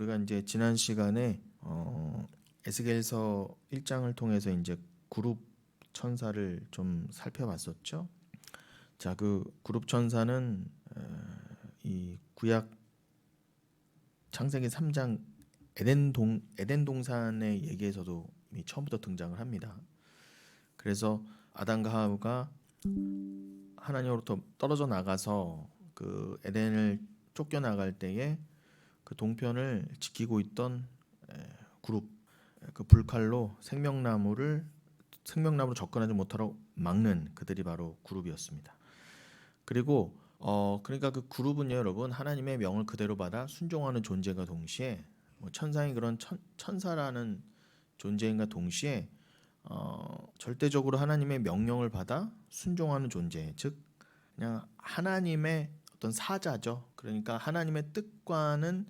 우리가 이제 지난 시간에 에스겔서 1장을 통해서 이제 그룹 천사를 좀 살펴봤었죠. 자, 그 그룹 천사는 이 구약 창세기 3장 에덴 동산의 얘기에서도 이미 처음부터 등장을 합니다. 그래서 아담과 하와가 하나님으로부터 떨어져 나가서 그 에덴을 쫓겨나갈 때에 그 동편을 지키고 있던 그룹, 그 불칼로 생명나무로 접근하지 못하도록 막는 그들이 바로 그룹이었습니다. 그리고 그러니까 그 그룹은요, 여러분, 하나님의 명을 그대로 받아 순종하는 존재가 동시에 천상이 그런 천사라는 존재인가 동시에 절대적으로 하나님의 명령을 받아 순종하는 존재, 즉 그냥 하나님의 어떤 사자죠. 그러니까 하나님의 뜻과는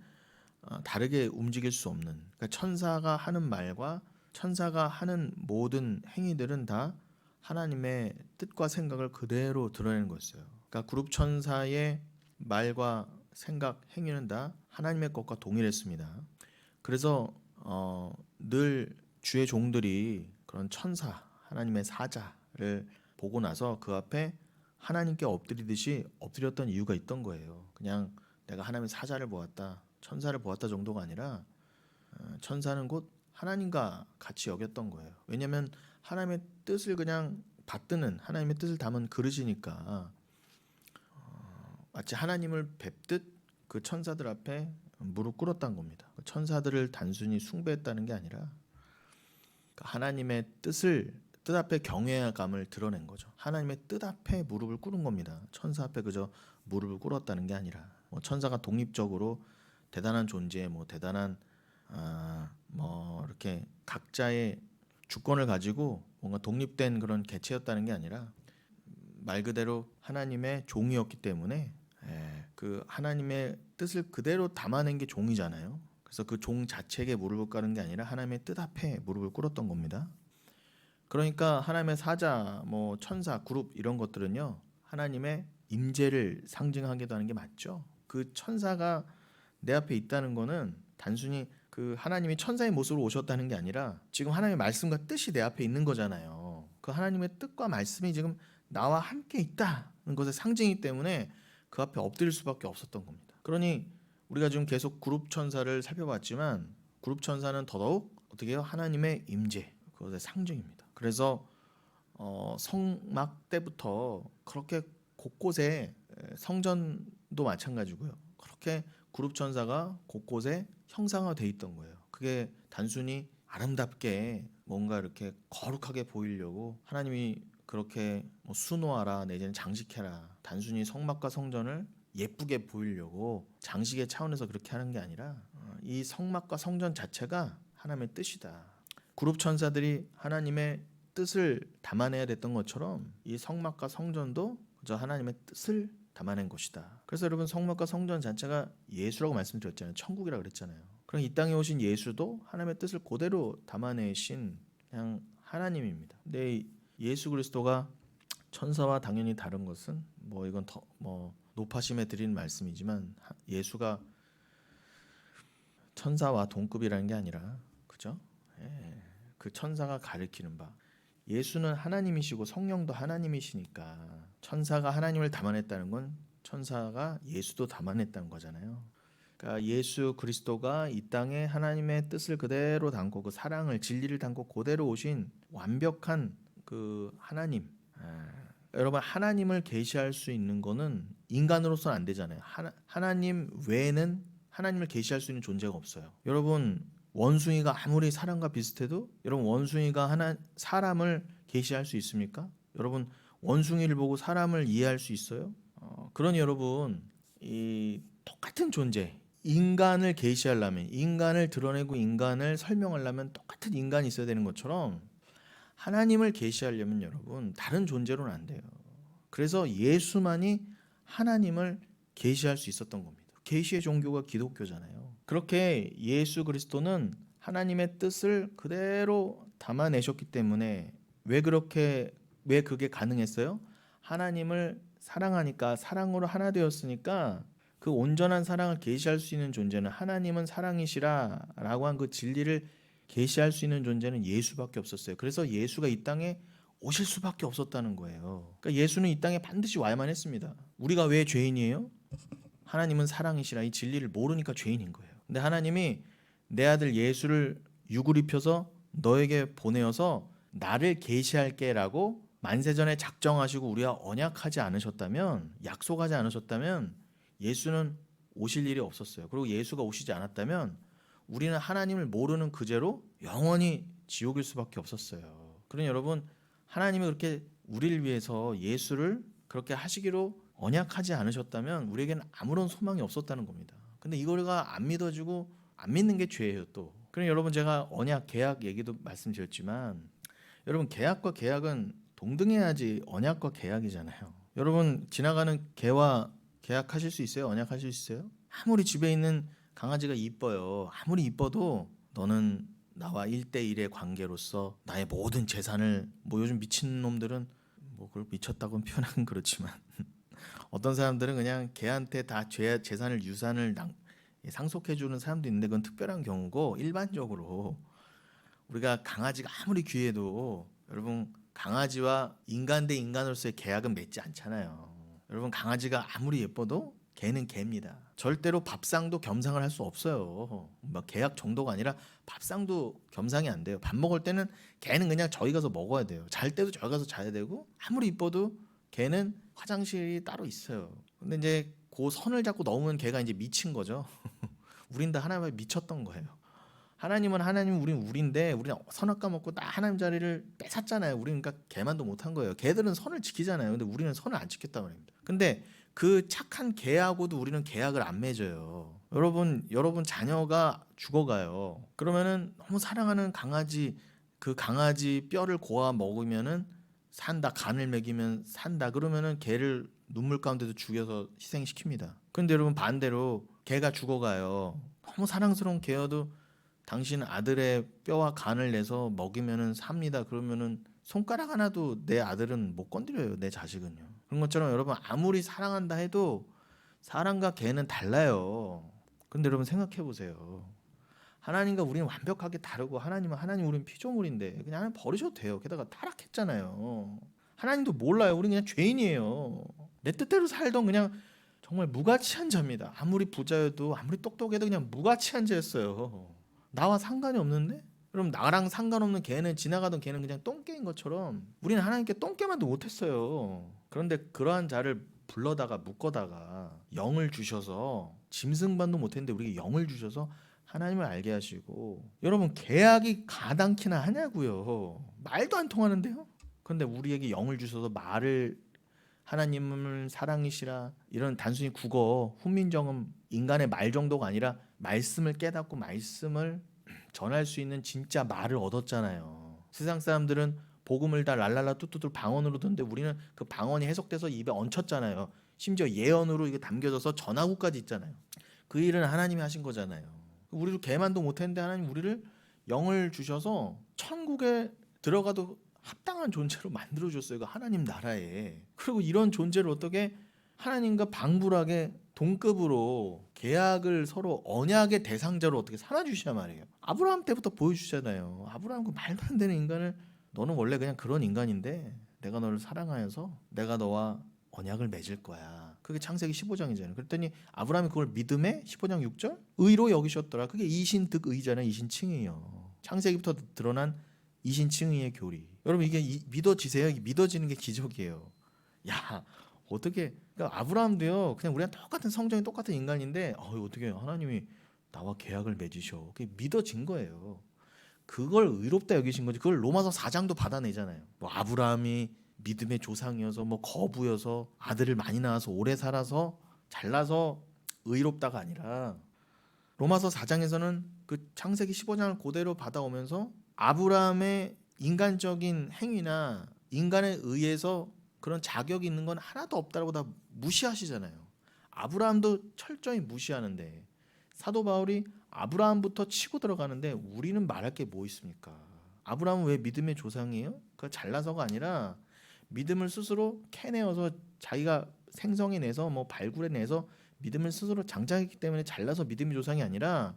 다르게 움직일 수 없는, 그러니까 천사가 하는 말과 천사가 하는 모든 행위들은 다 하나님의 뜻과 생각을 그대로 드러내는 것이에요. 그러니까 그룹 천사의 말과 생각, 행위는 다 하나님의 것과 동일했습니다. 그래서 늘 주의 종들이 그런 천사, 하나님의 사자를 보고 나서 그 앞에 하나님께 엎드리듯이 엎드렸던 이유가 있던 거예요. 그냥 내가 하나님의 사자를 보았다, 천사를 보았다 정도가 아니라 천사는 곧 하나님과 같이 여겼던 거예요. 왜냐하면 하나님의 뜻을 그냥 받드는, 하나님의 뜻을 담은 그릇이니까 마치 하나님을 뵙듯 그 천사들 앞에 무릎 꿇었다는 겁니다. 천사들을 단순히 숭배했다는 게 아니라 하나님의 뜻 앞에 경외감을 드러낸 거죠. 하나님의 뜻 앞에 무릎을 꿇은 겁니다. 천사 앞에 그저 무릎을 꿇었다는 게 아니라 천사가 독립적으로 대단한 존재, 대단한 이렇게 각자의 주권을 가지고 뭔가 독립된 그런 개체였다는 게 아니라 말 그대로 하나님의 종이었기 때문에 그 하나님의 뜻을 그대로 담아낸 게 종이잖아요. 그래서 그 종 자체에게 무릎을 꿇는 게 아니라 하나님의 뜻 앞에 무릎을 꿇었던 겁니다. 그러니까 하나님의 사자, 천사, 그룹 이런 것들은요, 하나님의 임재를 상징하기도 하는 게 맞죠. 그 천사가 내 앞에 있다는 거는 단순히 그 하나님이 천사의 모습으로 오셨다는 게 아니라 지금 하나님의 말씀과 뜻이 내 앞에 있는 거잖아요. 그 하나님의 뜻과 말씀이 지금 나와 함께 있다는 것의 상징이기 때문에 그 앞에 엎드릴 수밖에 없었던 겁니다. 그러니 우리가 지금 계속 그룹 천사를 살펴봤지만 그룹 천사는 더더욱 어떻게 해요? 하나님의 임재, 그것의 상징입니다. 그래서 성막 때부터 그렇게 곳곳에, 성전도 마찬가지고요, 그렇게 그룹 천사가 곳곳에 형상화되어 있던 거예요. 그게 단순히 아름답게 뭔가 이렇게 거룩하게 보이려고 하나님이 그렇게 수놓아라, 내지는 장식해라, 단순히 성막과 성전을 예쁘게 보이려고 장식의 차원에서 그렇게 하는 게 아니라 이 성막과 성전 자체가 하나님의 뜻이다. 그룹 천사들이 하나님의 뜻을 담아내야 됐던 것처럼 이 성막과 성전도 그저 하나님의 뜻을 담아낸 것이다. 그래서 여러분, 성막과 성전 자체가 예수라고 말씀드렸잖아요. 천국이라고 그랬잖아요. 그럼 이 땅에 오신 예수도 하나님의 뜻을 그대로 담아내신 그냥 하나님입니다. 근데 예수 그리스도가 천사와 당연히 다른 것은 이건 더 높아심에 드리는 말씀이지만 예수가 천사와 동급이라는 게 아니라, 그죠? 그 천사가 가리키는 바, 예수는 하나님이시고 성령도 하나님이시니까 천사가 하나님을 담아냈다는 건 천사가 예수도 담아냈다는 거잖아요. 그러니까 예수 그리스도가 이 땅에 하나님의 뜻을 그대로 담고 그 사랑을, 진리를 담고 그대로 오신 완벽한 그 하나님. 여러분, 하나님을 계시할 수 있는 거는 인간으로서는 안 되잖아요. 하나님 외에는 하나님을 계시할 수 있는 존재가 없어요. 여러분, 원숭이가 아무리 사람과 비슷해도 여러분, 원숭이가 사람을 계시할 수 있습니까? 여러분, 원숭이를 보고 사람을 이해할 수 있어요? 그러니 여러분, 이 똑같은 존재, 인간을 계시하려면, 인간을 드러내고 인간을 설명하려면 똑같은 인간이 있어야 되는 것처럼 하나님을 계시하려면 여러분, 다른 존재로는 안 돼요. 그래서 예수만이 하나님을 계시할 수 있었던 겁니다. 계시의 종교가 기독교잖아요. 그렇게 예수 그리스도는 하나님의 뜻을 그대로 담아내셨기 때문에 왜 그게 가능했어요? 하나님을 사랑하니까, 사랑으로 하나 되었으니까 그 온전한 사랑을 계시할 수 있는 존재는 하나님은 사랑이시라라고 한 그 진리를 계시할 수 있는 존재는 예수밖에 없었어요. 그래서 예수가 이 땅에 오실 수밖에 없었다는 거예요. 그러니까 예수는 이 땅에 반드시 와야만 했습니다. 우리가 왜 죄인이에요? 하나님은 사랑이시라 이 진리를 모르니까 죄인인 거예요. 근데 하나님이 내 아들 예수를 육을 입혀서 너에게 보내어서 나를 계시할게라고 만세전에 작정하시고 우리와 언약하지 않으셨다면, 약속하지 않으셨다면 예수는 오실 일이 없었어요. 그리고 예수가 오시지 않았다면 우리는 하나님을 모르는 그죄로 영원히 지옥일 수밖에 없었어요. 그러니 여러분, 하나님이 그렇게 우리를 위해서 예수를 그렇게 하시기로 언약하지 않으셨다면 우리에게는 아무런 소망이 없었다는 겁니다. 근데 이거가 안 믿어지고 안 믿는 게 죄예요 또. 그럼 여러분, 제가 언약, 계약 얘기도 말씀드렸지만 여러분, 계약과 계약은 동등해야지. 언약과 계약이잖아요. 여러분, 지나가는 개와 계약하실 수 있어요? 언약하실 수 있어요? 아무리 집에 있는 강아지가 이뻐요. 아무리 이뻐도 너는 나와 1대1의 관계로서 나의 모든 재산을, 뭐 요즘 미친놈들은 뭐 그걸 미쳤다고는 표현하긴 그렇지만 어떤 사람들은 그냥 걔한테 다 재산을, 유산을 상속해주는 사람도 있는데 그건 특별한 경우고, 일반적으로 우리가 강아지가 아무리 귀해도 여러분, 강아지와 인간 대 인간으로서의 계약은 맺지 않잖아요. 여러분, 강아지가 아무리 예뻐도 개는 개입니다. 절대로 밥상도 겸상을 할 수 없어요. 뭐 계약 정도가 아니라 밥상도 겸상이 안 돼요. 밥 먹을 때는 개는 그냥 저희 가서 먹어야 돼요. 잘 때도 저희 가서 자야 되고, 아무리 이뻐도 개는 화장실이 따로 있어요. 근데 이제 그 선을 잡고 넘으면 개가 이제 미친 거죠. 우린 다 하나님에 미쳤던 거예요. 하나님은 하나님, 우린 우린데 우리는 선악과 먹고 다 하나님 자리를 뺏었잖아요. 우리는 그러니까 개만도 못한 거예요. 개들은 선을 지키잖아요. 근데 우리는 선을 안 지켰단 말입니다. 근데 그 착한 개하고도 우리는 계약을 안 맺어요. 여러분 자녀가 죽어가요. 그러면은 너무 사랑하는 강아지, 그 강아지 뼈를 고아 먹으면은 산다, 간을 먹이면 산다. 그러면은 개를 눈물 가운데도 죽여서 희생시킵니다. 근데 여러분, 반대로 개가 죽어가요. 너무 사랑스러운 개여도 당신 아들의 뼈와 간을 내서 먹이면은 삽니다. 그러면은 손가락 하나도 내 아들은 못 건드려요. 내 자식은요. 그런 것처럼 여러분, 아무리 사랑한다 해도 사람과 개는 달라요. 근데 여러분, 생각해 보세요. 하나님과 우리는 완벽하게 다르고, 하나님은 하나님, 우리는 피조물인데 그냥 하나님 버리셔도 돼요. 게다가 타락했잖아요. 하나님도 몰라요. 우리는 그냥 죄인이에요. 내 뜻대로 살던 그냥 정말 무가치한 자입니다. 아무리 부자여도 아무리 똑똑해도 그냥 무가치한 자였어요. 나와 상관이 없는데? 그럼 나랑 상관없는 걔는, 지나가던 걔는 그냥 똥개인 것처럼 우리는 하나님께 똥개만도 못했어요. 그런데 그러한 자를 불러다가 묶어다가 영을 주셔서, 짐승반도 못했는데 우리에게 영을 주셔서 하나님을 알게 하시고, 여러분, 계약이 가당키나 하냐고요. 말도 안 통하는데요. 그런데 우리에게 영을 주셔서 말을, 하나님을 사랑이시라, 이런 단순히 국어 훈민정음 인간의 말 정도가 아니라 말씀을 깨닫고 말씀을 전할 수 있는 진짜 말을 얻었잖아요. 세상 사람들은 복음을 다 랄랄라 뚜뚜뚜 방언으로 듣는데 우리는 그 방언이 해석돼서 입에 얹혔잖아요. 심지어 예언으로 이게 담겨져서 전하고까지 있잖아요. 그 일은 하나님이 하신 거잖아요. 우리도 개만도 못했는데 하나님 우리를 영을 주셔서 천국에 들어가도 합당한 존재로 만들어줬어요. 그 하나님 나라에. 그리고 이런 존재를 어떻게 하나님과 방불하게 동급으로 계약을, 서로 언약의 대상자로 어떻게 살아주시냐 말이에요. 아브라함 때부터 보여주잖아요. 아브라함, 그 말도 안 되는 인간을, 너는 원래 그냥 그런 인간인데 내가 너를 사랑하여서 내가 너와 언약을 맺을 거야. 그게 창세기 15장이잖아요. 그랬더니 아브라함이 그걸 믿음에 15장 6절 의로 여기셨더라. 그게 이신득의잖아요. 이신칭의요. 창세기부터 드러난 이신칭의의 교리. 여러분, 이게 믿어지세요? 이게 믿어지는 게 기적이에요. 야, 어떻게, 그러니까 아브라함도요, 그냥 우리랑 똑같은 성정이 똑같은 인간인데 어떻게 하나님이 나와 계약을 맺으셔. 그게 믿어진 거예요. 그걸 의롭다 여기신 거지. 그걸 로마서 4장도 받아내잖아요. 뭐 아브라함이 믿음의 조상이어서, 뭐 거부여서, 아들을 많이 낳아서 오래 살아서 잘나서 의롭다가 아니라, 로마서 4장에서는 그 창세기 15장을 그대로 받아오면서 아브라함의 인간적인 행위나 인간에 의해서 그런 자격이 있는 건 하나도 없다고 다 무시하시잖아요. 아브라함도 철저히 무시하는데 사도 바울이 아브라함부터 치고 들어가는데 우리는 말할 게 뭐 있습니까? 아브라함은 왜 믿음의 조상이에요? 그 잘나서가 아니라 믿음을 스스로 캐내어서 자기가 생성해내서 뭐 발굴해내서 믿음을 스스로 장착했기 때문에 잘나서 믿음의 조상이 아니라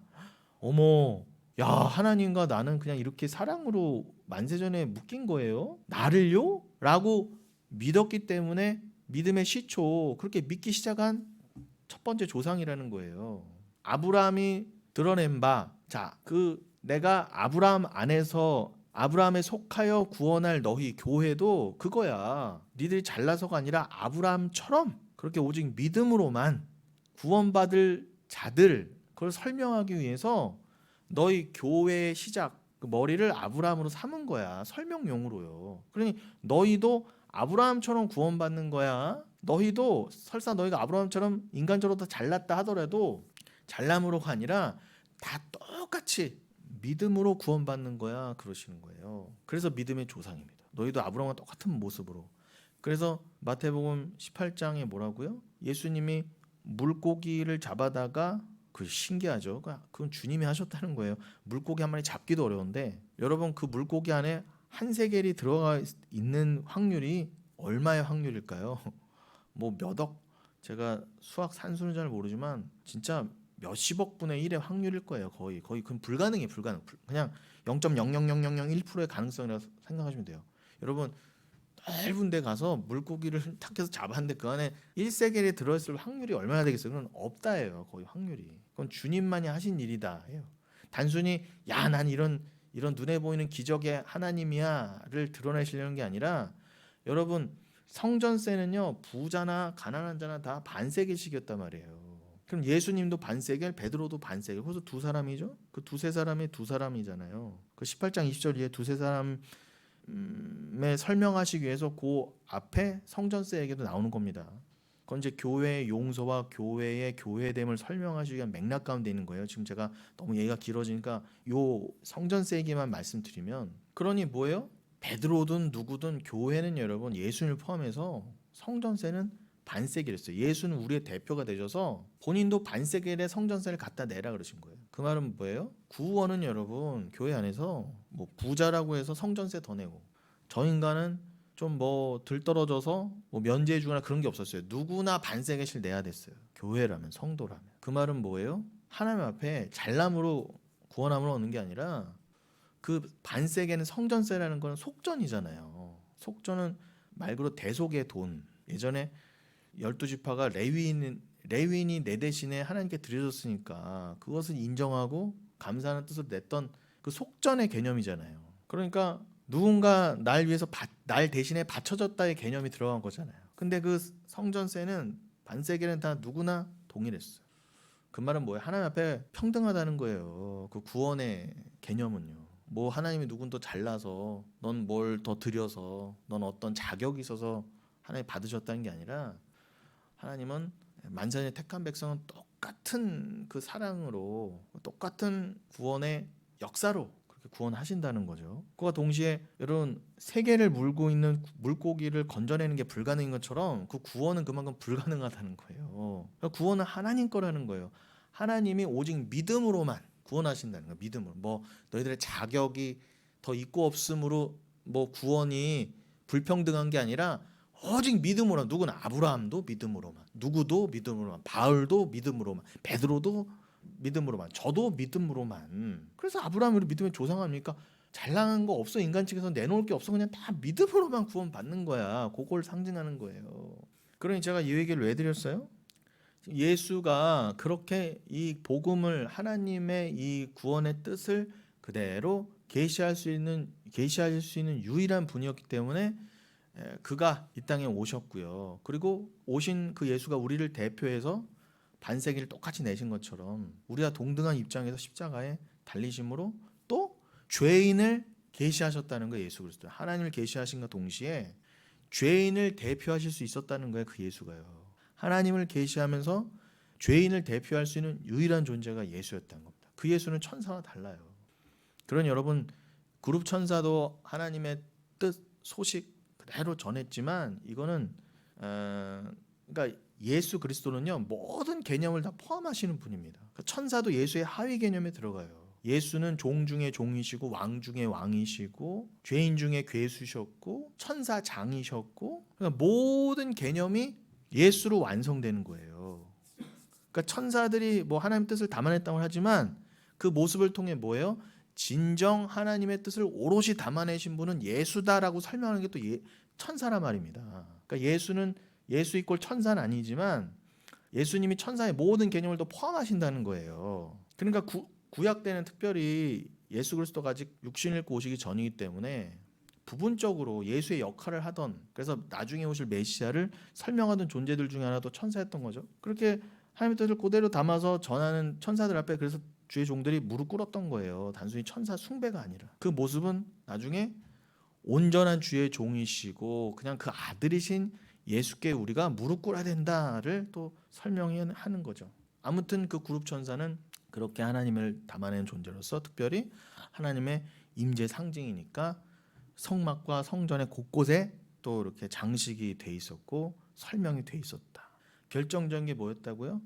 어머 야 하나님과 나는 그냥 이렇게 사랑으로 만세전에 묶인 거예요? 나를요? 라고 믿었기 때문에 믿음의 시초 그렇게 믿기 시작한 첫 번째 조상이라는 거예요. 아브라함이 드러낸 바, 자, 내가 아브라함 안에서 아브라함에 속하여 구원할 너희 교회도 그거야. 니들이 잘나서가 아니라 아브라함처럼 그렇게 오직 믿음으로만 구원받을 자들 그걸 설명하기 위해서 너희 교회의 시작 그 머리를 아브라함으로 삼은 거야. 설명용으로요. 그러니 너희도 아브라함처럼 구원받는 거야. 너희도 설사 너희가 아브라함처럼 인간적으로 더 잘났다 하더라도 잘남으로가 아니라 다 똑같이 믿음으로 구원받는 거야 그러시는 거예요. 그래서 믿음의 조상입니다. 너희도 아브라함과 똑같은 모습으로. 그래서 마태복음 18장에 뭐라고요? 예수님이 물고기를 잡아다가 그 신기하죠. 그건 주님이 하셨다는 거예요. 물고기 한 마리 잡기도 어려운데 여러분 그 물고기 안에 한 세겔이 들어가 있는 확률이 얼마의 확률일까요? 뭐 몇 억? 제가 수학 산수는 잘 모르지만 진짜 몇십억 분의 1의 확률일 거예요. 거의 그건 불가능해 불가능. 그냥 0.00001%의 가능성이라고 생각하시면 돼요. 여러분 넓은 데 가서 물고기를 탁 해서 잡았는데 그 안에 1세겔이 들어있을 확률이 얼마나 되겠어요? 그건 없다예요. 거의 확률이. 그건 주님만이 하신 일이다 해요. 단순히 야 난 이런 눈에 보이는 기적의 하나님이야를 드러내시려는 게 아니라 여러분 성전세는요 부자나 가난한 자나 다 반세겔씩이었단 말이에요. 그럼 예수님도 반세겔, 베드로도 반세겔. 그래서 두 사람이죠. 그 두세 사람이 두 사람이잖아요. 그 18장 20절 이에 두세 사람에 설명하시기 위해서 그 앞에 성전세 얘기도 나오는 겁니다. 그건 이제 교회의 용서와 교회의 교회됨을 설명하시기 위한 맥락 가운데 있는 거예요. 지금 제가 너무 얘기가 길어지니까 요 성전세 얘기만 말씀드리면 그러니 뭐예요? 베드로든 누구든 교회는 여러분 예수님을 포함해서 성전세는 반세겔이었어요. 예수는 우리의 대표가 되셔서 본인도 반세겔의 성전세를 갖다 내라 그러신 거예요. 그 말은 뭐예요? 구원은 여러분 교회 안에서 뭐 부자라고 해서 성전세 더 내고 저 인간은 좀 뭐 들떨어져서 뭐 면제해 주거나 그런 게 없었어요. 누구나 반세겔씩 내야 됐어요. 교회라면 성도라면. 그 말은 뭐예요? 하나님 앞에 잘남으로 구원함을 얻는 게 아니라 그 반세겔은 성전세라는 건 속전이잖아요. 속전은 말 그대로 대속의 돈. 예전에 12지파가 레위인이 내 대신에 하나님께 드려졌으니까 그것을 인정하고 감사하는 뜻으로 냈던 그 속전의 개념이잖아요. 그러니까 누군가 날 위해서 날 대신에 바쳐졌다의 개념이 들어간 거잖아요. 근데 그 성전세는 반세겔은 다 누구나 동일했어요. 그 말은 뭐예요? 하나님 앞에 평등하다는 거예요. 그 구원의 개념은요. 뭐 하나님이 누군 더 잘나서 넌 뭘 더 드려서 넌 어떤 자격이 있어서 하나님 받으셨다는 게 아니라 하나님은 만전의 택한 백성은 똑같은 그 사랑으로 똑같은 구원의 역사로 그렇게 구원하신다는 거죠. 그와 동시에 여러분 세계를 물고 있는 물고기를 건져내는 게 불가능인 것처럼 그 구원은 그만큼 불가능하다는 거예요. 그러니까 구원은 하나님 거라는 거예요. 하나님이 오직 믿음으로만 구원하신다는 거예요. 믿음으로. 뭐 너희들의 자격이 더 있고 없음으로 뭐 구원이 불평등한 게 아니라 오직 믿음으로. 누구나 아브라함도 믿음으로만, 누구도 믿음으로만, 바울도 믿음으로만, 베드로도 믿음으로만, 저도 믿음으로만. 그래서 아브라함이 믿음의 조상 아닙니까? 잘난 거 없어. 인간 측에서 내놓을 게 없어. 그냥 다 믿음으로만 구원 받는 거야. 그걸 상징하는 거예요. 그러니 제가 이 얘기를 왜 드렸어요? 예수가 그렇게 이 복음을 하나님의 이 구원의 뜻을 그대로 계시할 수 있는 유일한 분이었기 때문에 그가 이 땅에 오셨고요. 그리고 오신 그 예수가 우리를 대표해서 반세기를 똑같이 내신 것처럼 우리와 동등한 입장에서 십자가에 달리심으로 또 죄인을 계시하셨다는 거예요. 예수 그리스도. 하나님을 계시하신과 동시에 죄인을 대표하실 수 있었다는 거예요. 그 예수가요. 하나님을 계시하면서 죄인을 대표할 수 있는 유일한 존재가 예수였다는 겁니다. 그 예수는 천사와 달라요. 그러니 여러분 그룹 천사도 하나님의 뜻 소식 그대로 전했지만 이거는 그러니까 예수 그리스도는요 모든 개념을 다 포함하시는 분입니다. 그러니까 천사도 예수의 하위 개념에 들어가요. 예수는 종 중에 종이시고 왕 중에 왕이시고 죄인 중에 괴수셨고 천사장이셨고 그러니까 모든 개념이 예수로 완성되는 거예요. 그러니까 천사들이 뭐 하나님의 뜻을 담아냈다고 하지만 그 모습을 통해 뭐예요? 진정 하나님의 뜻을 오롯이 담아내신 분은 예수다라고 설명하는 게 또 천사란 말입니다. 그러니까 예수 이꼴 천사는 아니지만 예수님이 천사의 모든 개념을 또 포함하신다는 거예요. 그러니까 구약 때는 특별히 예수 그리스도가 아직 육신을 입고 오시기 전이기 때문에 부분적으로 예수의 역할을 하던, 그래서 나중에 오실 메시아를 설명하던 존재들 중에 하나도 천사였던 거죠. 그렇게 하나님의 뜻을 그대로 담아서 전하는 천사들 앞에 그래서 주의 종들이 무릎 꿇었던 거예요. 단순히 천사 숭배가 아니라. 그 모습은 나중에 온전한 주의 종이시고 그냥 그 아들이신 예수께 우리가 무릎 꿇어야 된다를 또 설명하는 거죠. 아무튼 그 그룹 천사는 그렇게 하나님을 담아내는 존재로서 특별히 하나님의 임재 상징이니까 성막과 성전의 곳곳에 또 이렇게 장식이 돼 있었고 설명이 돼 있었다. 결정적인 게 뭐였다고요?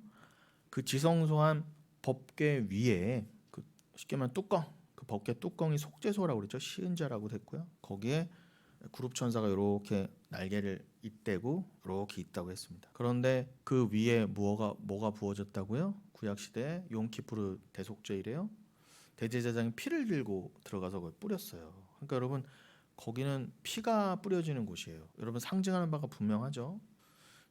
그 지성소한 법궤 위에 그 쉽게 말하면 뚜껑, 그 법궤 뚜껑이 속죄소라고 그랬죠. 시은자라고 됐고요. 거기에 그룹 천사가 이렇게 날개를 잇대고 이렇게 있다고 했습니다. 그런데 그 위에 뭐가 부어졌다고요? 구약 시대에 욤키푸르 대속죄이래요. 대제사장이 피를 들고 들어가서 그걸 뿌렸어요. 그러니까 여러분 거기는 피가 뿌려지는 곳이에요. 여러분 상징하는 바가 분명하죠.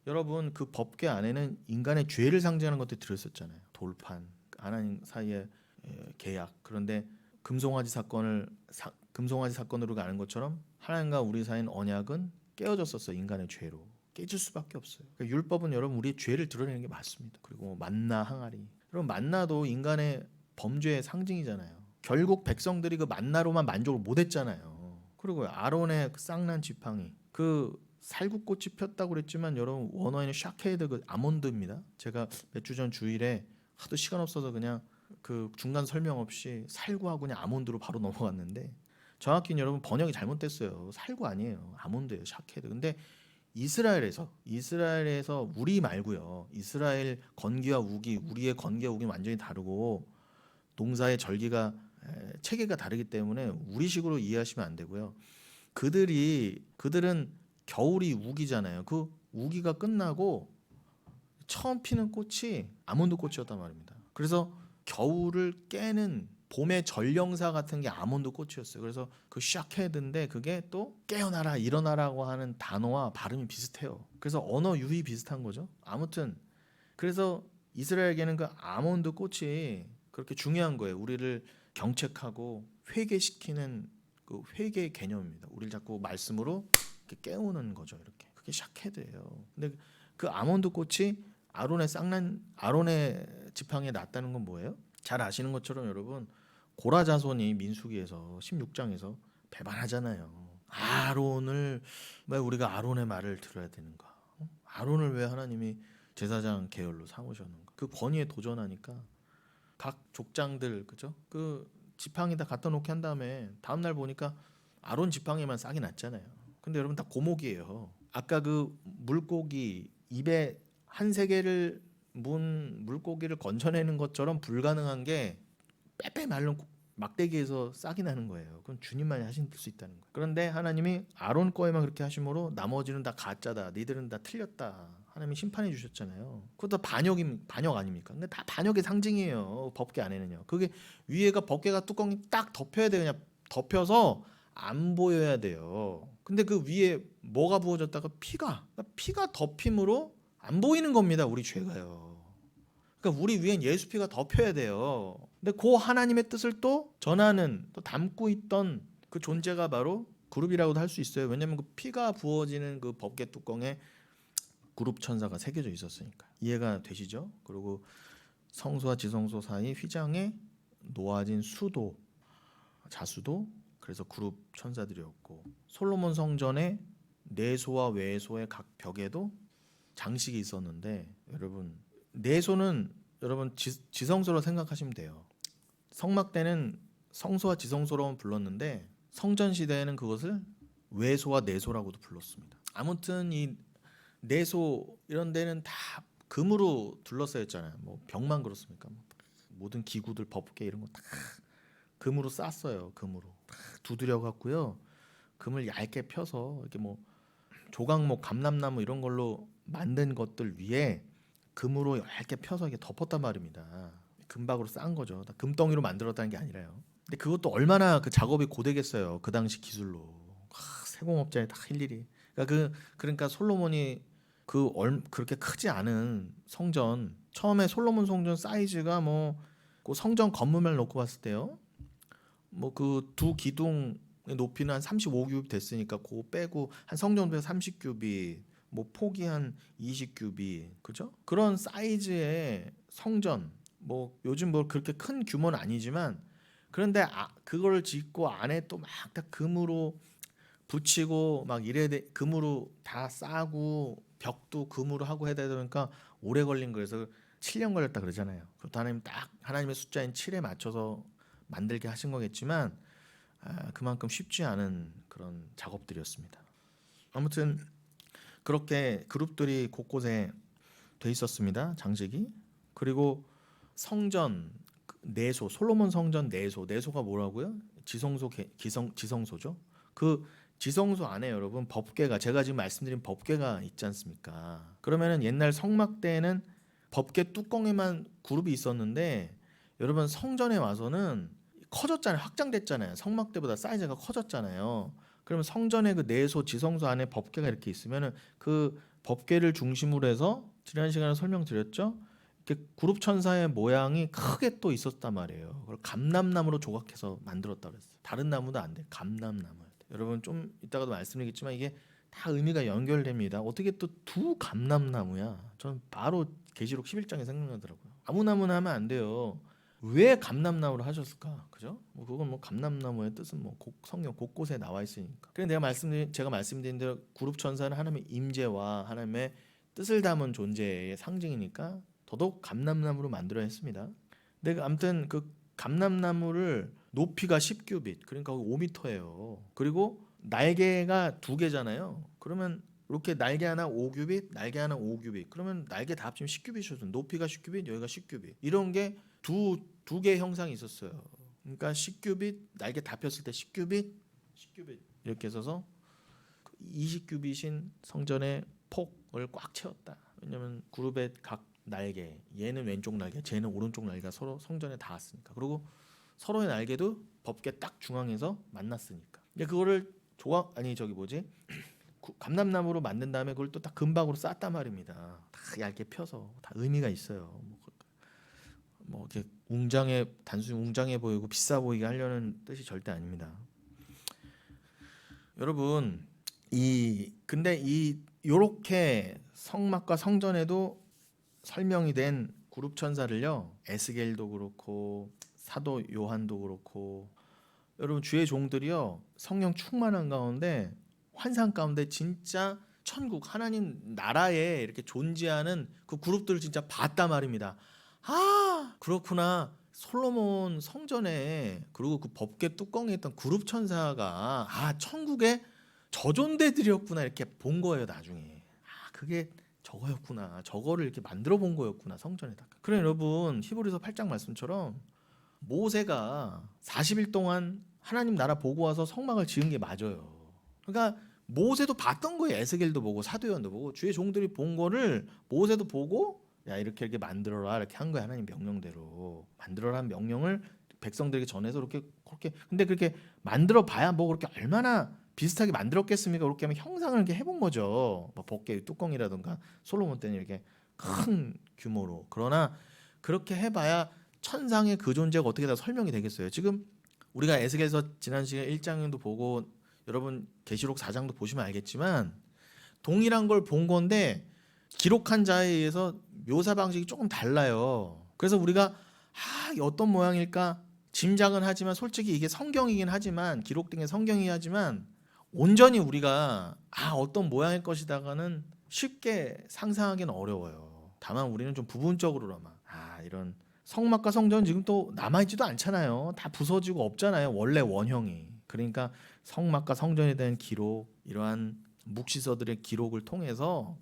여러분 그 법궤 안에는 인간의 죄를 상징하는 것들이 들어있었잖아요. 돌판, 하나님 사이의 계약. 그런데 금송아지 사건으로 아는 것처럼 하나님과 우리 사이인 언약은 깨어졌었어요. 인간의 죄로 깨질 수밖에 없어요. 그러니까 율법은 여러분 우리의 죄를 드러내는 게 맞습니다. 그리고 만나 항아리, 여러분 만나도 인간의 범죄의 상징이잖아요. 결국 백성들이 그 만나로만 만족을 못했잖아요. 그리고 아론의 그 쌍난 지팡이, 그 살구꽃이 폈다고 그랬지만 여러분 원어에는 샤케이드 그 아몬드입니다. 제가 몇 주 전 주일에 하도 시간 없어서 그냥 그 중간 설명 없이 살구하고 그냥 아몬드로 바로 넘어갔는데 정확히는 여러분 번역이 잘못됐어요. 살구 아니에요. 아몬드예요. 샤케이드. 근데 이스라엘에서 우리 말고요. 이스라엘 건기와 우기, 우리의 건기와 우기는 완전히 다르고 농사의 절기가 체계가 다르기 때문에 우리식으로 이해하시면 안 되고요. 그들은 겨울이 우기잖아요. 그 우기가 끝나고 처음 피는 꽃이 아몬드 꽃이었단 말입니다. 그래서 겨울을 깨는 봄의 전령사 같은 게 아몬드 꽃이었어요. 그래서 그 샤케드인데 그게 또 깨어나라 일어나라고 하는 단어와 발음이 비슷해요. 그래서 언어 유희 비슷한 거죠. 아무튼 그래서 이스라엘에게는 그 아몬드 꽃이 그렇게 중요한 거예요. 우리를 경책하고 회개시키는 그 회개의 개념입니다. 우리를 자꾸 말씀으로 이렇게 깨우는 거죠. 이렇게 그게 샤케드예요. 근데 그 아몬드 꽃이 아론의 지팡이에 났다는 건 뭐예요? 잘 아시는 것처럼 여러분 고라 자손이 민수기에서 16장에서 배반하잖아요. 아론을 왜 우리가 아론의 말을 들어야 되는가? 아론을 왜 하나님이 제사장 계열로 삼으셨는가? 그 권위에 도전하니까 각 족장들 그죠? 그 지팡이다 갖다 놓게 한 다음에 다음 날 보니까 아론 지팡이만 싹이 났잖아요. 근데 여러분 다 고목이에요. 아까 그 물고기 입에 한 세개를 문 물고기를 건져내는 것처럼 불가능한 게 빼빼 마른 막대기에서 싹이 나는 거예요. 그건 주님만이 하실 수 있다는 거예요. 그런데 하나님이 아론 거에만 그렇게 하심으로 나머지는 다 가짜다. 니들은 다 틀렸다. 하나님이 심판해 주셨잖아요. 그것도 반역 아닙니까? 근데 다 반역의 상징이에요. 법궤 안에는요. 그게 위에가 법궤가 뚜껑이 딱 덮여야 돼요. 그냥 덮여서 안 보여야 돼요. 근데 그 위에 뭐가 부어졌다가 피가 덮임으로 안 보이는 겁니다. 우리 죄가요. 그러니까 우리 위엔 예수 피가 덮여야 돼요. 근데 그 하나님의 뜻을 또 전하는 또 담고 있던 그 존재가 바로 그룹이라고도 할 수 있어요. 왜냐하면 그 피가 부어지는 그 법궤 뚜껑에 그룹 천사가 새겨져 있었으니까. 이해가 되시죠? 그리고 성소와 지성소 사이 휘장에 놓아진 자수도 그래서 그룹 천사들이었고 솔로몬 성전의 내소와 외소의 각 벽에도 장식이 있었는데 여러분 내소는 여러분 지성소로 생각하시면 돼요. 성막 때는 성소와 지성소로만 불렀는데 성전 시대에는 그것을 외소와 내소라고도 불렀습니다. 아무튼 이 내소 이런 데는 다 금으로 둘러싸였잖아요. 뭐 벽만 그렇습니까? 모든 기구들 법궤 이런 거 다 금으로 쌌어요. 금으로 두드려 갖고요. 금을 얇게 펴서 이렇게 뭐 조각목, 감람나무 이런 걸로 만든 것들 위에 금으로 얇게 펴서 이게 덮었단 말입니다. 금박으로 쌓은 거죠. 다 금덩이로 만들었다는 게 아니라요. 근데 그것도 얼마나 그 작업이 고되겠어요. 그 당시 기술로. 세공업자에 다 일일이. 그러니까 솔로몬이 그렇게 크지 않은 성전, 처음에 솔로몬 성전 사이즈가 그 성전 건물만 놓고 봤을 때요. 그 두 기둥의 높이는 한 35규빗 됐으니까 그거 빼고 한 성전도에 30규빗, 폭이 한 20규빗, 그죠? 그런 사이즈의 성전, 요즘 그렇게 큰 규모는 아니지만 그런데 그걸 짓고 안에 또 막 다 금으로 붙이고 막 이래야 돼. 금으로 다 싸고 벽도 금으로 하고 해야 되니까 오래 걸린 거에서 7년 걸렸다 그러잖아요. 그것도 하나님 딱 하나님의 숫자인 7에 맞춰서 만들게 하신 거겠지만 그만큼 쉽지 않은 그런 작업들이었습니다. 아무튼 그렇게 그룹들이 곳곳에 돼 있었습니다. 장식이. 그리고 성전 내소, 솔로몬 성전 내소가 뭐라고요? 지성소죠. 그 지성소 안에 여러분 법궤가, 제가 지금 말씀드린 법궤가 있지 않습니까? 그러면은 옛날 성막 때에는 법궤 뚜껑에만 그룹이 있었는데 여러분 성전에 와서는 커졌잖아요. 확장됐잖아요. 성막 때보다 사이즈가 커졌잖아요. 그러면 성전의 그 내소, 지성소 안에 법궤가 이렇게 있으면은 그 법궤를 중심으로 해서 지난 시간에 설명드렸죠. 이렇게 그룹 천사의 모양이 크게 또 있었단 말이에요. 그걸 감람나무로 조각해서 만들었다 그랬어요. 다른 나무도 안 돼. 감람나무. 여러분 좀 이따가도 말씀드리겠지만 이게 다 의미가 연결됩니다. 어떻게 또 두 감람나무야? 저는 바로 계시록 11장에 생각나더라고요. 아무 나무나 하면 안 돼요. 왜 감람나무를 하셨을까? 그죠? 그건 감람나무의 뜻은 성경 곳곳에 나와 있으니까. 그래 제가 말씀드린 대로 그룹 천사는 하나님의 임재와 하나님의 뜻을 담은 존재의 상징이니까 더더욱 감람나무로 만들어야 했습니다. 근데 아무튼 그 감람나무를 높이가 10규빗, 그러니까 5m예요. 그리고 날개가 2개잖아요. 그러면 이렇게 날개 하나 5규빗, 날개 하나 5규빗. 그러면 날개 다 합치면 10규빗이었어요. 높이가 10규빗, 여기가 10규빗. 이런 게 두 개의 형상이 있었어요. 그러니까 10규빗, 날개 다 폈을 때 10규빗, 10규빗 이렇게 써서 20규빗인 성전의 폭을 꽉 채웠다. 왜냐면 그룹의 각 날개, 얘는 왼쪽 날개, 쟤는 오른쪽 날개가 서로 성전에 닿았으니까. 그리고 서로의 날개도 법궤 딱 중앙에서 만났으니까. 근데 그거를 감람나무로 만든 다음에 그걸 또 딱 금박으로 쌌단 말입니다. 다 얇게 펴서 다 의미가 있어요. 이렇게 단순히 웅장해 보이고 비싸 보이게 하려는 뜻이 절대 아닙니다. 여러분, 근데 요렇게 성막과 성전에도 설명이 된 그룹 천사를요, 에스겔도 그렇고 사도 요한도 그렇고 여러분 주의 종들이요 성령 충만한 가운데 환상 가운데 진짜 천국 하나님 나라에 이렇게 존재하는 그 그룹들을 진짜 봤단 말입니다. 그렇구나. 솔로몬 성전에 그리고 그 법궤 뚜껑에 있던 그룹 천사가 천국의 저존대들이었구나 이렇게 본 거예요. 나중에 그게 저거였구나. 저거를 이렇게 만들어 본 거였구나 성전에다가. 그래 여러분 히브리서 8장 말씀처럼 모세가 40일 동안 하나님 나라 보고 와서 성막을 지은 게 맞아요. 그러니까 모세도 봤던 거예요. 에스겔도 보고 사도 요한도 보고 주의 종들이 본 거를 모세도 보고 야 이렇게 만들어라 이렇게 한 거야. 하나님 명령대로 만들어라는 명령을 백성들에게 전해서 그렇게 근데 그렇게 만들어 봐야 그렇게 얼마나 비슷하게 만들었겠습니까? 그렇게 하면 형상을 이렇게 해본 거죠. 법궤 뚜껑이라든가 솔로몬 때는 이렇게 큰 규모로. 그러나 그렇게 해봐야 천상의 그 존재가 어떻게 다 설명이 되겠어요. 지금 우리가 에스겔서 지난 시간 1장도 보고 여러분 계시록 4장도 보시면 알겠지만 동일한 걸 본 건데 기록한 자에 의해서 묘사 방식이 조금 달라요. 그래서 우리가 어떤 모양일까 짐작은 하지만 솔직히 이게 성경이긴 하지만 기록된 게 성경이긴 하지만 온전히 우리가 어떤 모양일 것이다가는 쉽게 상상하기는 어려워요. 다만 우리는 좀 부분적으로나마 이런 성막과 성전은 지금 또 남아있지도 않잖아요. 다 부서지고 없잖아요. 원래 원형이. 그러니까 성막과 성전에 대한 기록, 이러한 묵시서들의 기록을 통해서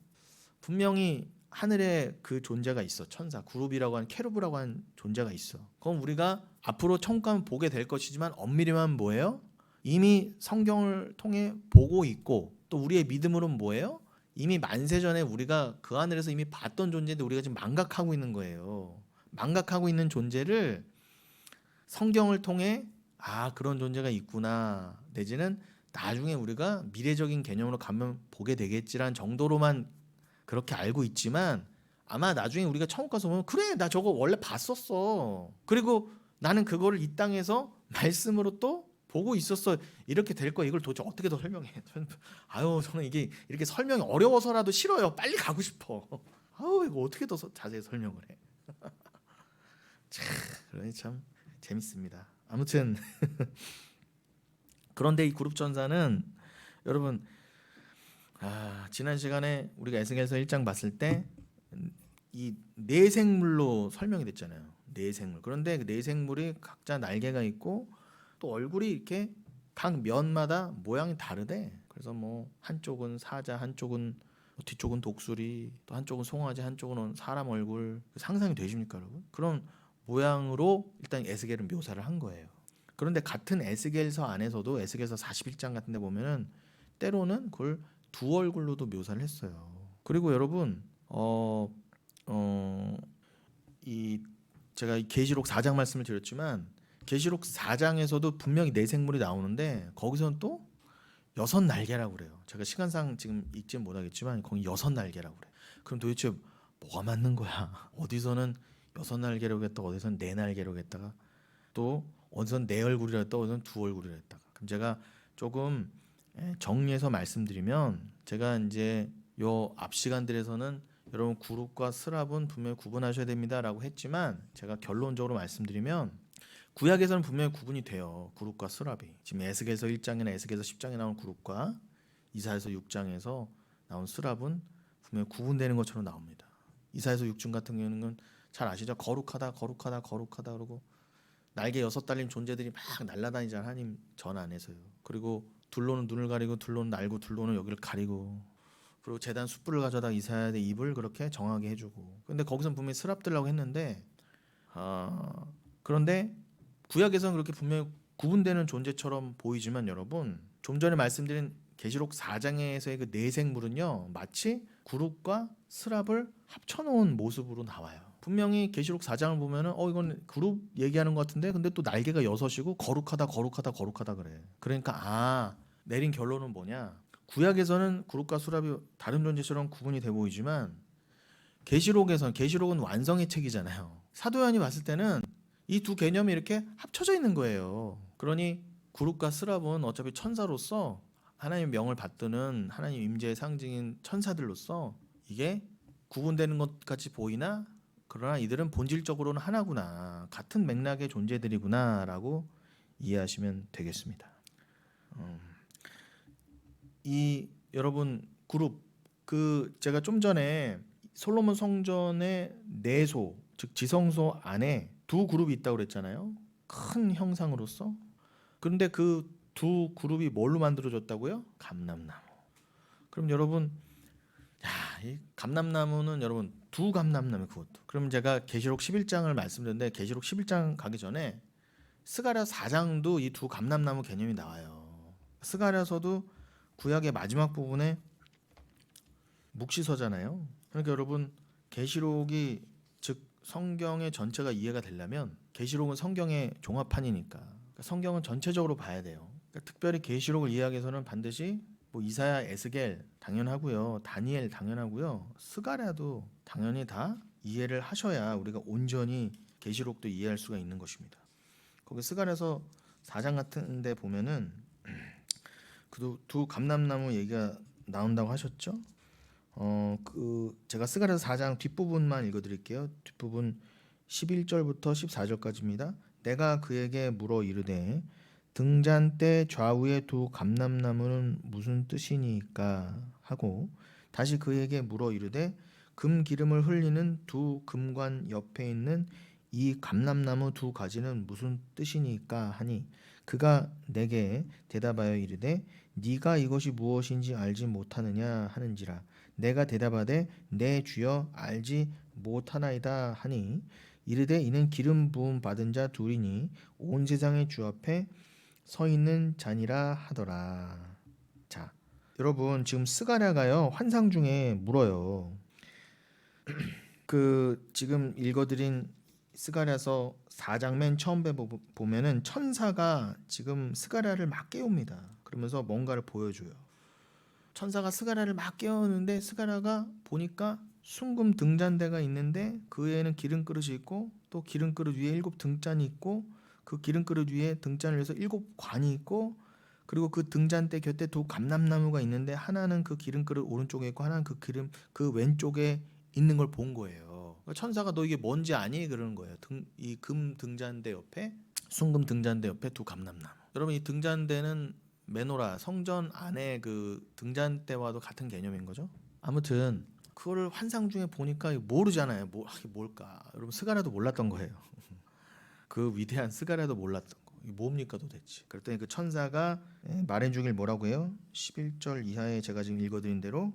분명히 하늘에 그 존재가 있어. 천사, 그룹이라고 하는 케루브라고 하는 존재가 있어. 그럼 우리가 앞으로 천국 가면 보게 될 것이지만 엄밀히만 뭐예요? 이미 성경을 통해 보고 있고 또 우리의 믿음으로는 뭐예요? 이미 만세전에 우리가 그 하늘에서 이미 봤던 존재인데 우리가 지금 망각하고 있는 거예요. 망각하고 있는 존재를 성경을 통해 그런 존재가 있구나, 내지는 나중에 우리가 미래적인 개념으로 가면 보게 되겠지라는 정도로만 그렇게 알고 있지만, 아마 나중에 우리가 천국 가서 보면 그래 나 저거 원래 봤었어, 그리고 나는 그거를 이 땅에서 말씀으로 또 보고 있었어, 이렇게 될 거야. 이걸 도대체 어떻게 더 설명해? 저는 이게 이렇게 설명이 어려워서라도 싫어요. 빨리 가고 싶어. 이거 어떻게 더 자세히 설명을 해? 그러니 참 재밌습니다. 아무튼 그런데 이 그룹 전사는 여러분, 지난 시간에 우리가 에스겔서 1장 봤을 때 이 내생물로 설명이 됐잖아요. 내생물. 그런데 그 내생물이 각자 날개가 있고 또 얼굴이 이렇게 각 면마다 모양이 다르대. 그래서 뭐 한쪽은 사자, 한쪽은 뒤쪽은 독수리, 또 한쪽은 송아지, 한쪽은 사람 얼굴. 상상이 되십니까, 여러분? 그런 모양으로 일단 에스겔은 묘사를 한 거예요. 그런데 같은 에스겔서 안에서도 에스겔서 41장 같은 데 보면은 때로는 그걸 두 얼굴로도 묘사를 했어요. 그리고 여러분 제가 계시록 4장 말씀을 드렸지만 계시록 4장에서도 분명히 내생물이 나오는데 거기서는 또 6날개라고 그래요. 제가 시간상 지금 읽지는 못하겠지만 거기 6날개라고 그래. 그럼 도대체 뭐가 맞는 거야? 어디서는 6날개라고 했다가 어디서는 4날개라고 했다가 또 어디서는 4얼굴이라 했다가 어디서는 2얼굴이라 했다가. 그럼 제가 조금 정리해서 말씀드리면, 제가 이제 요 앞 시간들에서는 여러분 그룹과 스랍은 분명히 구분하셔야 됩니다라고 했지만, 제가 결론적으로 말씀드리면 구약에서는 분명히 구분이 돼요. 그룹과 스랍이. 지금 에스겔서 1장이나 에스겔서 10장에 나온 그룹과 이사야서 6장에서 나온 스랍은 분명히 구분되는 것처럼 나옵니다. 이사야서 6장 같은 경우는 잘 아시죠? 거룩하다 거룩하다 거룩하다 그러고 날개 6 달린 존재들이 막 날아다니잖아요. 하나님 전 안에서요. 그리고 둘로는 눈을 가리고 둘로는 날고 둘로는 여기를 가리고, 그리고 제단 숯불을 가져다 이사야의 입을 그렇게 정하게 해주고. 근데 거기선 분명히 스랍들라고 했는데 그런데 구약에서는 그렇게 분명히 구분되는 존재처럼 보이지만, 여러분 좀 전에 말씀드린 계시록 4장에서의 그 내생물은요 마치 그룹과 스랍을 합쳐놓은 모습으로 나와요. 분명히 계시록 4장을 보면은 이건 그룹 얘기하는 것 같은데, 근데 또 날개가 6이고 거룩하다 거룩하다 거룩하다 그래. 그러니까 내린 결론은 뭐냐, 구약에서는 그룹과 스랍이 다른 존재처럼 구분이 돼 보이지만 계시록은 완성의 책이잖아요. 사도 요한이 봤을 때는 이 두 개념이 이렇게 합쳐져 있는 거예요. 그러니 그룹과 스랍은 어차피 천사로서 하나님의 명을 받드는 하나님 임재의 상징인 천사들로서 이게 구분되는 것 같이 보이나, 그러나 이들은 본질적으로는 하나구나, 같은 맥락의 존재들이구나 라고 이해하시면 되겠습니다. 이 여러분 그룹, 제가 좀 전에 솔로몬 성전의 내소, 즉 지성소 안에 두 그룹이 있다고 그랬잖아요. 큰 형상으로서. 그런데 그 두 그룹이 뭘로 만들어졌다고요? 감람나무. 그럼 여러분, 이 감람나무는 여러분 두 감람나무, 그것도. 그럼 제가 계시록 11장을 말씀드렸는데 계시록 11장 가기 전에 스가랴 4장도 이 두 감람나무 개념이 나와요. 스가랴서도 구약의 마지막 부분에 묵시서잖아요. 그러니까 여러분 계시록이, 즉 성경의 전체가 이해가 되려면 계시록은 성경의 종합판이니까 성경은 전체적으로 봐야 돼요. 그러니까 특별히 계시록을 이해하기 위해서는 반드시 이사야, 에스겔 당연하고요, 다니엘 당연하고요, 스가랴도 당연히 다 이해를 하셔야 우리가 온전히 계시록도 이해할 수가 있는 것입니다. 거기 스가랴서 4장 같은 데 보면은 그 두 감람나무 얘기가 나온다고 하셨죠? 제가 스가랴서 4장 뒷부분만 읽어드릴게요. 뒷부분 11절부터 14절까지입니다. 내가 그에게 물어 이르되 등잔대 좌우의 두 감람나무는 무슨 뜻이니까 하고, 다시 그에게 물어 이르되 금 기름을 흘리는 두 금관 옆에 있는 이 감람나무 두 가지는 무슨 뜻이니까 하니, 그가 내게 대답하여 이르되 네가 이것이 무엇인지 알지 못하느냐 하는지라. 내가 대답하되 내 주여 알지 못하나이다 하니, 이르되 이는 기름 부음 받은 자 둘이니 온 세상의 주 앞에 서 있는 자니라 하더라. 자, 여러분 지금 스가랴가요 환상 중에 물어요. 그 지금 읽어드린 스가랴서 4장 맨 처음 보면은 천사가 지금 스가랴를 막 깨웁니다. 그러면서 뭔가를 보여줘요. 천사가 스가랴를 막 깨우는데 스가랴가 보니까 순금 등잔대가 있는데 그 위에는 기름 그릇이 있고 또 기름 그릇 위에 7 등잔이 있고 그 기름 그릇 위에 등잔을 위해서 7 관이 있고 그리고 그 등잔대 곁에 2 감람나무가 있는데 하나는 그 기름 그릇 오른쪽에 있고 하나는 그 왼쪽에 있는 걸 본 거예요. 천사가 너 이게 뭔지 아니? 그러는 거예요. 이 금 등잔대 옆에 순금 등잔대 옆에 2 감람나무. 여러분 이 등잔대는 메노라 성전 안에 그 등잔대와도 같은 개념인 거죠. 아무튼 그거를 환상 중에 보니까 모르잖아요. 이게 뭘까? 여러분 스가랴도 몰랐던 거예요. 그 위대한 스가랴도 몰랐던 거. 이게 뭡니까 도대체? 그랬더니 그 천사가 말해주길 뭐라고 해요? 11절 이하에 제가 지금 읽어드린 대로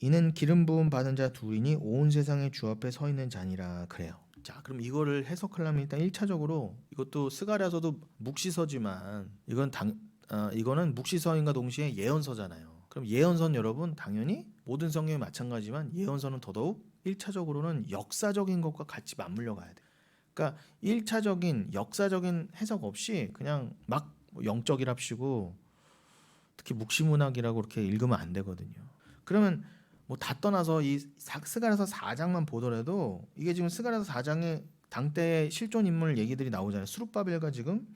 이는 기름 부음 받은 자 둘이니 온 세상의 주 앞에 서 있는 자니라 그래요. 자, 그럼 이거를 해석하려면 일단 1차적으로 이것도 스가랴서도 묵시서지만 이거는 묵시서인과 동시에 예언서잖아요. 그럼 예언서는 여러분 당연히 모든 성경이 마찬가지지만 예언서는 더더욱 1차적으로는 역사적인 것과 같이 맞물려 가야 돼요. 그러니까 1차적인 역사적인 해석 없이 그냥 막 영적이랍시고 특히 묵시문학이라고 그렇게 읽으면 안 되거든요. 그러면 뭐 다 떠나서 이 스가랴서 4장만 보더라도 이게 지금 스가랴서 4장에 당대의 실존 인물 얘기들이 나오잖아요. 스룹바벨과 지금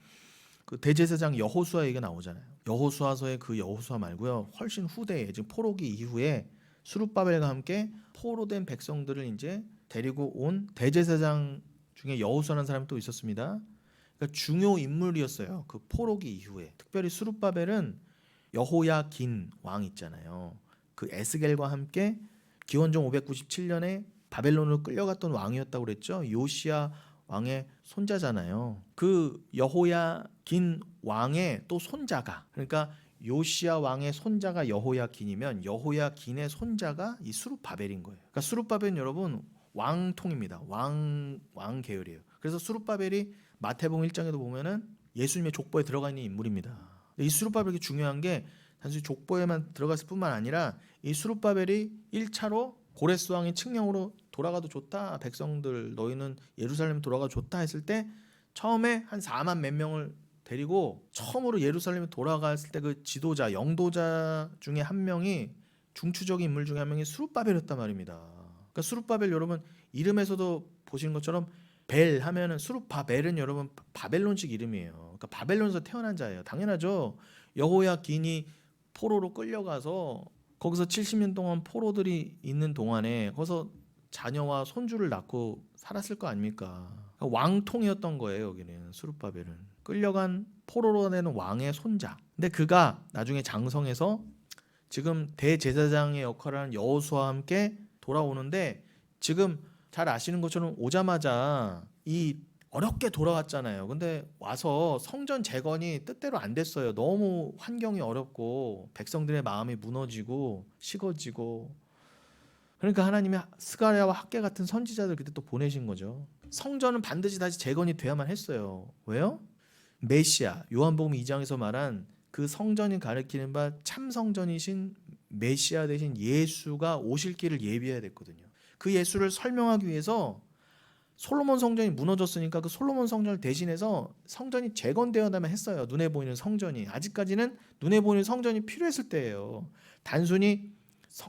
그 대제사장 여호수아 얘기가 나오잖아요. 여호수아서의 그 여호수아 말고요. 훨씬 후대에 지금 포로기 이후에 스룹바벨과 함께 포로된 백성들을 이제 데리고 온 대제사장 중에 여호수아라는 사람이 또 있었습니다. 그러니까 중요 인물이었어요. 그 포로기 이후에. 특별히 스룹바벨은 여호야긴 왕 있잖아요. 그 에스겔과 함께 기원전 597년에 바벨론으로 끌려갔던 왕이었다고 그랬죠. 요시야 왕의 손자잖아요. 그 여호야긴 왕의 또 손자가, 그러니까 요시야 왕의 손자가 여호야긴이면 여호야긴의 손자가 이 스룹바벨인 거예요. 그러니까 스룹바벨은 여러분 왕통입니다. 왕 계열이에요. 그래서 스룹바벨이 마태복음 1장에도 보면은 예수님의 족보에 들어가 있는 인물입니다. 이 스룹바벨이 중요한 게 단순히 족보에만 들어갔을 뿐만 아니라 이 스룹바벨이 1차로 고레스 왕의 칙령으로 돌아가도 좋다. 백성들 너희는 예루살렘 돌아가도 좋다 했을 때 처음에 한 4만 몇 명을 데리고 처음으로 예루살렘에 돌아갔을 때 그 지도자, 영도자 중에 한 명이 중추적인 인물 중에 한 명이 스룹바벨이었단 말입니다. 그러니까 스룹바벨 여러분 이름에서도 보시는 것처럼 벨 하면은 스룹바벨은 여러분 바벨론식 이름이에요. 그러니까 바벨론에서 태어난 자예요. 당연하죠. 여호야긴이 포로로 끌려가서 거기서 70년 동안 포로들이 있는 동안에 거기서 자녀와 손주를 낳고 살았을 거 아닙니까? 왕통이었던 거예요. 여기는 스룹바벨은 끌려간 포로로 되는 왕의 손자. 근데 그가 나중에 장성해서 지금 대제사장의 역할을 하는 여호수아와 함께 돌아오는데 지금 잘 아시는 것처럼 오자마자 이 어렵게 돌아왔잖아요. 근데 와서 성전 재건이 뜻대로 안 됐어요. 너무 환경이 어렵고 백성들의 마음이 무너지고 식어지고. 그러니까 하나님이 스가랴와 학개 같은 선지자들 그때 또 보내신 거죠. 성전은 반드시 다시 재건이 돼야만 했어요. 왜요? 메시아, 요한복음 2장에서 말한 그 성전이 가리키는 바 참 성전이신 메시아 대신 예수가 오실 길을 예비해야 됐거든요. 그 예수를 설명하기 위해서 솔로몬 성전이 무너졌으니까 그 솔로몬 성전을 대신해서 성전이 재건되어야만 했어요. 눈에 보이는 성전이. 아직까지는 눈에 보이는 성전이 필요했을 때예요. 단순히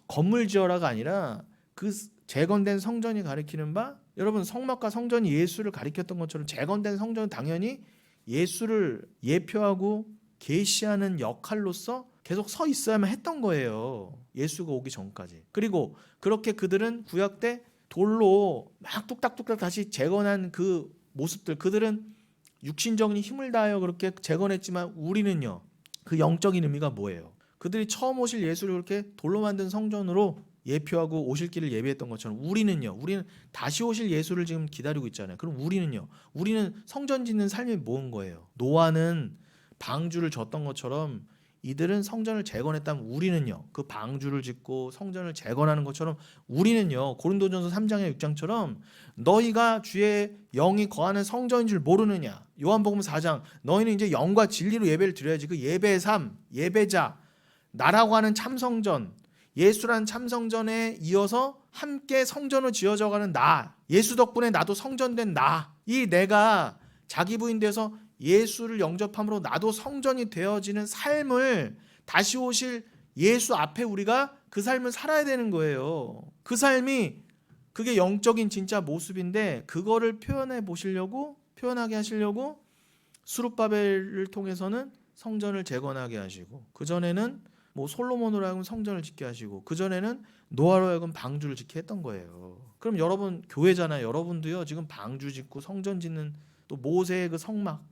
건물 지어라가 아니라 그 재건된 성전이 가리키는 바 여러분 성막과 성전이 예수를 가리켰던 것처럼 재건된 성전은 당연히 예수를 예표하고 계시하는 역할로서 계속 서 있어야만 했던 거예요. 예수가 오기 전까지. 그리고 그렇게 그들은 구약 때 돌로 막 뚝딱뚝딱 다시 재건한 그 모습들, 그들은 육신적인 힘을 다하여 그렇게 재건했지만 우리는요, 그 영적인 의미가 뭐예요? 그들이 처음 오실 예수를 그렇게 돌로 만든 성전으로 예표하고 오실 길을 예비했던 것처럼 우리는 다시 오실 예수를 지금 기다리고 있잖아요. 그럼 우리는 성전 짓는 삶이 뭔 거예요? 노아는 방주를 졌던 것처럼 이들은 성전을 재건했다면 우리는요, 그 방주를 짓고 성전을 재건하는 것처럼 우리는요, 고린도전서 3장의 6장처럼 너희가 주의 영이 거하는 성전인 줄 모르느냐. 요한복음 4장 너희는 이제 영과 진리로 예배를 드려야지. 그 예배의 삶, 예배자, 나라고 하는 참성전, 예수란 참성전에 이어서 함께 성전을 지어져가는 나, 예수 덕분에 나도 성전된 나, 이 내가 자기 부인돼서 예수를 영접함으로 나도 성전이 되어지는 삶을 다시 오실 예수 앞에 우리가 그 삶을 살아야 되는 거예요. 그 삶이 그게 영적인 진짜 모습인데 그거를 표현하게 하시려고 스룹바벨을 통해서는 성전을 재건하게 하시고, 그전에는 뭐 솔로몬으로 하여금 성전을 짓게 하시고, 그전에는 노아로 하여금 방주를 짓게 했던 거예요. 그럼 여러분 교회잖아요. 여러분도요 지금 방주 짓고 성전 짓는, 또 모세의 그 성막,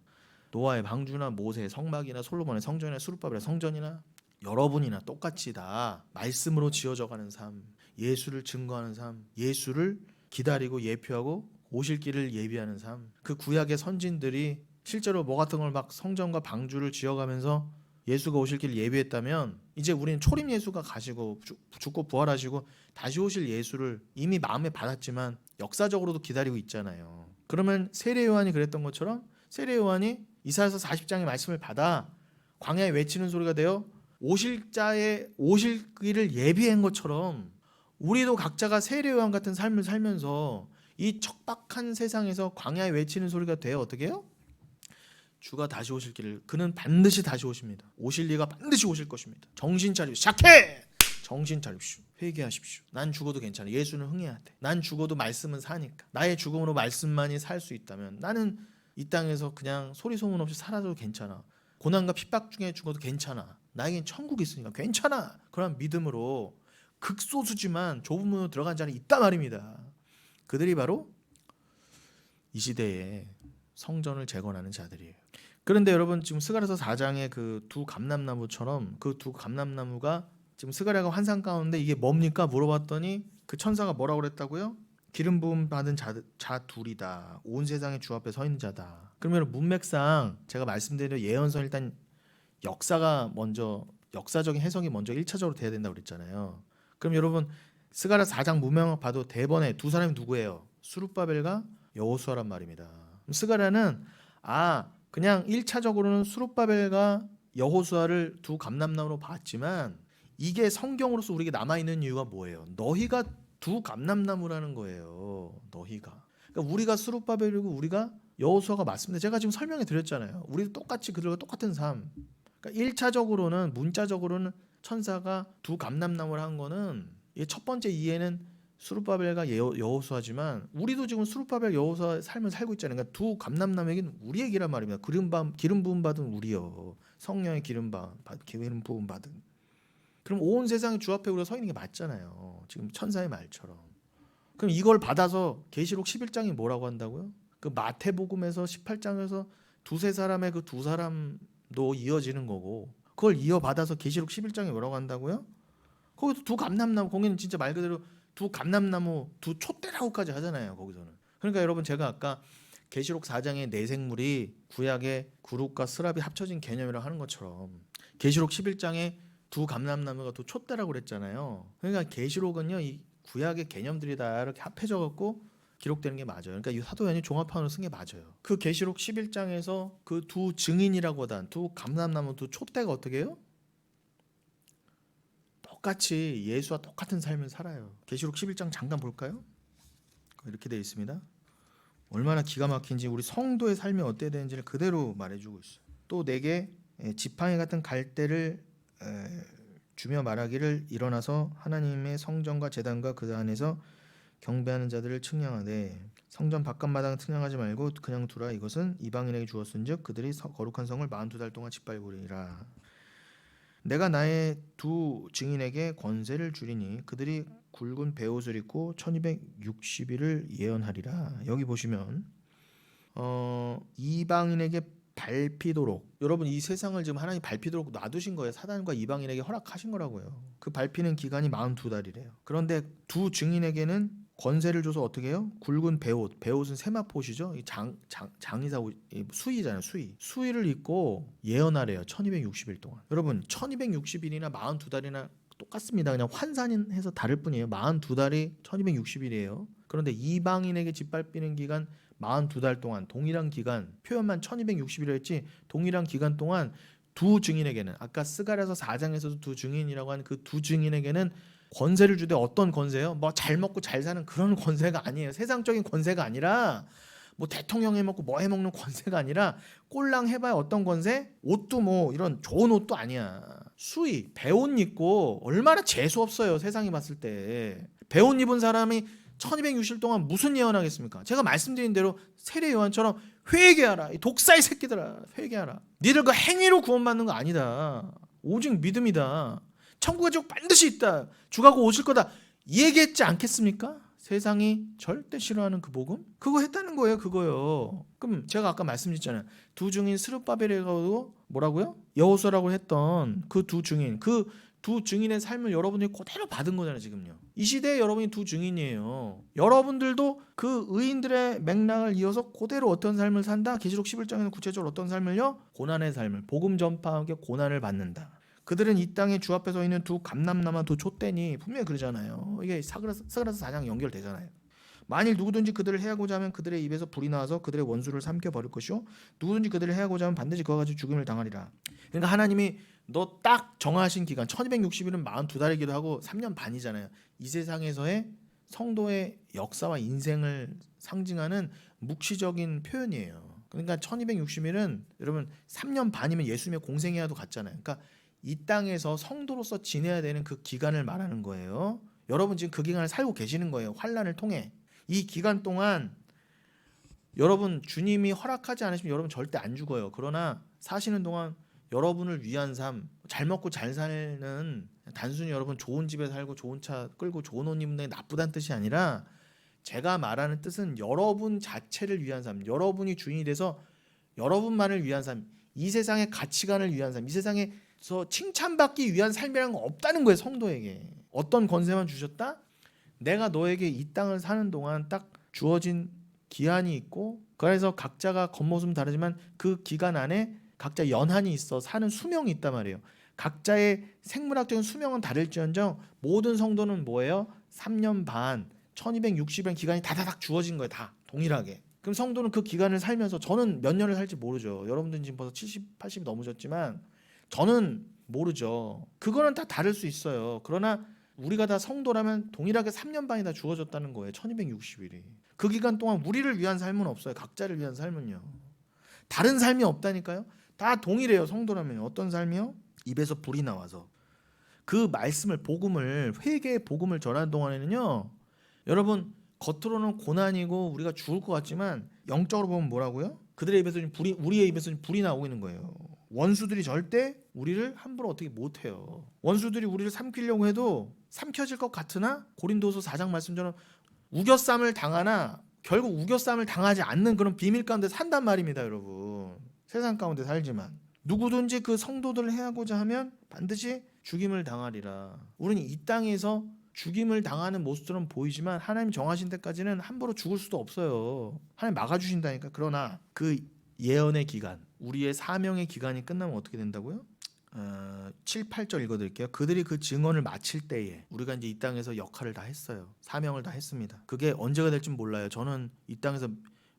노아의 방주나 모세의 성막이나 솔로몬의 성전이나 스룹바벨의 성전이나 여러분이나 똑같이 다 말씀으로 지어져가는 삶, 예수를 증거하는 삶, 예수를 기다리고 예표하고 오실 길을 예비하는 삶. 그 구약의 선진들이 실제로 뭐 같은 걸 막 성전과 방주를 지어가면서 예수가 오실 길을 예비했다면, 이제 우리는 초림 예수가 가시고 죽고 부활하시고 다시 오실 예수를 이미 마음에 받았지만 역사적으로도 기다리고 있잖아요. 그러면 세례 요한이 그랬던 것처럼 세례 요한이 이사야서 40장의 말씀을 받아 광야에 외치는 소리가 되어 오실 길을 예비한 것처럼 우리도 각자가 세례 요한 같은 삶을 살면서 이 척박한 세상에서 광야에 외치는 소리가 되어 어떻게 해요? 주가 다시 오실 길을, 그는 반드시 다시 오십니다. 오실 리가 반드시 오실 것입니다. 정신 차리십시오. 시작해! 정신 차리십시오. 회개하십시오. 난 죽어도 괜찮아. 예수는 흥해야 돼. 난 죽어도 말씀은 사니까. 나의 죽음으로 말씀만이 살 수 있다면 나는 이 땅에서 그냥 소리 소문 없이 살아도 괜찮아. 고난과 핍박 중에 죽어도 괜찮아. 나에겐 천국이 있으니까 괜찮아. 그런 믿음으로 극소수지만 좁은 문으로 들어간 자는 있단 말입니다. 그들이 바로 이 시대에 성전을 재건하는 자들이에요. 그런데 여러분 지금 스가랴서 4장의 그 두 감람나무처럼 그 두 감람나무가 지금 스가랴가 환상 가운데 이게 뭡니까 물어봤더니 그 천사가 뭐라고 그랬다고요? 기름 부음 받은 자 둘이다. 온 세상의 주 앞에 서 있는 자다. 그러면 문맥상 제가 말씀드린 예언서 일단 역사적인 해석이 먼저 1차적으로 돼야 된다고 그랬잖아요. 그럼 여러분 스가랴 4장 문맥 봐도 대번에 두 사람이 누구예요? 스룹바벨과 여호수아란 말입니다. 스가랴는 그냥 1차적으로는 스룹바벨과 여호수아를 두 감람나무로 봤지만 이게 성경으로서 우리에게 남아있는 이유가 뭐예요? 너희가 두 감람나무라는 거예요. 너희가. 그러니까 우리가 스룹바벨이고 우리가 여호수아가 맞습니다. 제가 지금 설명해 드렸잖아요. 우리도 똑같이 그들과 똑같은 삶. 그러니까 1차적으로는 문자적으로는 천사가 두 감람나무를 한 거는 첫 번째 이해는 스룹바벨과 여호수아지만 우리도 지금 스룹바벨 여호수아 삶을 살고 있잖아요. 그러니까 두 감람나무에게는 우리 얘기란 말입니다. 기름 부음 받은 우리요. 성령의 기름 부음 받은. 그럼 온 세상의 주 앞에 우리가 서 있는 게 맞잖아요. 지금 천사의 말처럼. 그럼 이걸 받아서 계시록 11장이 뭐라고 한다고요? 그 마태복음에서 18장에서 두세 사람의 그 두 사람도 이어지는 거고, 그걸 이어받아서 계시록 11장에 뭐라고 한다고요? 거기도 두 감람나무, 거기는 진짜 말 그대로 두 감람나무, 두 촛대라고까지 하잖아요. 거기서는. 그러니까 여러분 제가 아까 계시록 4장의 네 생물이 구약의 구룩과 스랍이 합쳐진 개념이라고 하는 것처럼 계시록 11장에 두 감람나무가 두 촛대라고 그랬잖아요. 그러니까 계시록은요 이 구약의 개념들이 다 이렇게 합해져 갖고 기록되는 게 맞아요. 그러니까 이 사도 요한이 종합판으로 쓴 게 맞아요. 그 계시록 11장에서 그 두 증인이라고 한 두 감람나무 두 촛대가 어떻게 해요? 똑같이 예수와 똑같은 삶을 살아요. 계시록 11장 잠깐 볼까요? 이렇게 되어 있습니다. 얼마나 기가 막힌지 우리 성도의 삶이 어때야 되는지를 그대로 말해주고 있어요. 또 내게 지팡이 같은 갈대를 주며 말하기를 일어나서 하나님의 성전과 제단과 그 안에서 경배하는 자들을 측량하되 성전 바깥마당 측량하지 말고 그냥 두라. 이것은 이방인에게 주었은즉 그들이 거룩한 성을 42달 동안 짓밟으리라. 내가 나의 두 증인에게 권세를 주리니 그들이 굵은 베옷을 입고 1260일을 예언하리라. 여기 보시면 이방인에게 밟히도록, 여러분 이 세상을 지금 하나님 밟히도록 놔두신 거예요. 사단과 이방인에게 허락하신 거라고요. 그 밟히는 기간이 42달이래요. 그런데 두 증인에게는 권세를 줘서 어떻게 해요? 굵은 베옷은 세마포시죠. 장의사 수의잖아요. 수의를 입고 예언하래요. 1260일 동안. 여러분 1260일이나 42달이나 똑같습니다. 그냥 환산해서 다를 뿐이에요. 42달이 1260일이에요. 그런데 이방인에게 짓밟히는 기간 42달 동안 동일한 기간, 표현만 1260일이라 했지 동일한 기간 동안 두 증인에게는 아까 스가랴서 4장에서도 두 증인이라고 하는 그 두 증인에게는 권세를 주되 어떤 권세요? 뭐 잘 먹고 잘 사는 그런 권세가 아니에요. 세상적인 권세가 아니라 뭐 대통령 해먹고 뭐 해먹는 권세가 아니라 꼴랑 해봐야 어떤 권세? 옷도 뭐 이런 좋은 옷도 아니야. 수의, 배옷 입고 얼마나 재수 없어요. 세상이 봤을 때. 배옷 입은 사람이 1260일 동안 무슨 예언하겠습니까? 제가 말씀드린 대로 세례 요한처럼 회개하라. 이 독사의 새끼들아, 회개하라. 니들 그 행위로 구원받는 거 아니다. 오직 믿음이다. 천국의 족 반드시 있다. 주가고 오실 거다. 얘기했지 않겠습니까? 세상이 절대 싫어하는 그 복음? 그거 했다는 거예요. 그거요. 그럼 제가 아까 말씀드렸잖아요. 두 증인 스룹바벨에가도 뭐라고요? 여호수아라고 했던 그 두 증인, 그 두 증인의 삶을 여러분들이 그대로 받은 거잖아요. 지금요. 이 시대에 여러분이 두 증인이에요. 여러분들도 그 의인들의 맥락을 이어서 그대로 어떤 삶을 산다. 계시록 11장에는 구체적으로 어떤 삶을요? 고난의 삶을, 복음 전파와 함께 고난을 받는다. 그들은 이 땅에 주 앞에 서 있는 두 감람나무 두 촛대니 분명히 그러잖아요. 이게 스가랴서 4장 연결되잖아요. 만일 누구든지 그들을 해하고자 하면 그들의 입에서 불이 나와서 그들의 원수를 삼켜버릴 것이요 누구든지 그들을 해하고자 하면 반드시 그와 같이 죽음을 당하리라. 그러니까 하나님이 너 딱 정하신 기간 1260일은 42달이기도 하고 3년 반이잖아요. 이 세상에서의 성도의 역사와 인생을 상징하는 묵시적인 표현이에요. 그러니까 1260일은 여러분 3년 반이면 예수님의 공생애와도 같잖아요. 그러니까 이 땅에서 성도로서 지내야 되는 그 기간을 말하는 거예요. 여러분 지금 그 기간을 살고 계시는 거예요. 환난을 통해. 이 기간 동안 여러분 주님이 허락하지 않으시면 여러분 절대 안 죽어요. 그러나 사시는 동안 여러분을 위한 삶, 잘 먹고 잘 사는 단순히 여러분 좋은 집에 살고 좋은 차 끌고 좋은 옷 입는 게 나쁘다는 뜻이 아니라 제가 말하는 뜻은 여러분 자체를 위한 삶, 여러분이 주인이 돼서 여러분만을 위한 삶, 이 세상의 가치관을 위한 삶, 이 세상에서 칭찬받기 위한 삶이라는 건 없다는 거예요. 성도에게. 어떤 권세만 주셨다? 내가 너에게 이 땅을 사는 동안 딱 주어진 기한이 있고 그래서 각자가 겉모습은 다르지만 그 기간 안에 각자 연한이 있어 사는 수명이 있단 말이에요. 각자의 생물학적인 수명은 다를지언정 모든 성도는 뭐예요? 3년 반, 1260일 기간이 다다닥 주어진 거예요. 다 동일하게. 그럼 성도는 그 기간을 살면서 저는 몇 년을 살지 모르죠. 여러분들은 지금 벌써 70, 80이 넘으셨지만 저는 모르죠. 그거는 다 다를 수 있어요. 그러나 우리가 다 성도라면 동일하게 3년 반이 다 주어졌다는 거예요. 1260일이. 그 기간 동안 우리를 위한 삶은 없어요. 각자를 위한 삶은요. 다른 삶이 없다니까요. 다 동일해요. 성도라면. 어떤 삶이요? 입에서 불이 나와서 그 말씀을 복음을 회개의 복음을 전하는 동안에는요. 여러분 겉으로는 고난이고 우리가 죽을 것 같지만 영적으로 보면 뭐라고요? 그들의 입에서 불이 우리의 입에서 불이 나오고 있는 거예요. 원수들이 절대 우리를 함부로 어떻게 못해요. 원수들이 우리를 삼키려고 해도 삼켜질 것 같으나 고린도서 4장 말씀처럼 우겨쌈을 당하나 결국 우겨쌈을 당하지 않는 그런 비밀 가운데 산단 말입니다. 여러분. 세상 가운데 살지만 누구든지 그 성도들을 해하고자 하면 반드시 죽임을 당하리라. 우리는 이 땅에서 죽임을 당하는 모습처럼 보이지만 하나님 정하신 때까지는 함부로 죽을 수도 없어요. 하나님 막아주신다니까. 그러나 그 예언의 기간, 우리의 사명의 기간이 끝나면 어떻게 된다고요? 7, 8절 읽어드릴게요. 그들이 그 증언을 마칠 때에 우리가 이제 이 땅에서 역할을 다 했어요. 사명을 다 했습니다. 그게 언제가 될지 몰라요. 저는 이 땅에서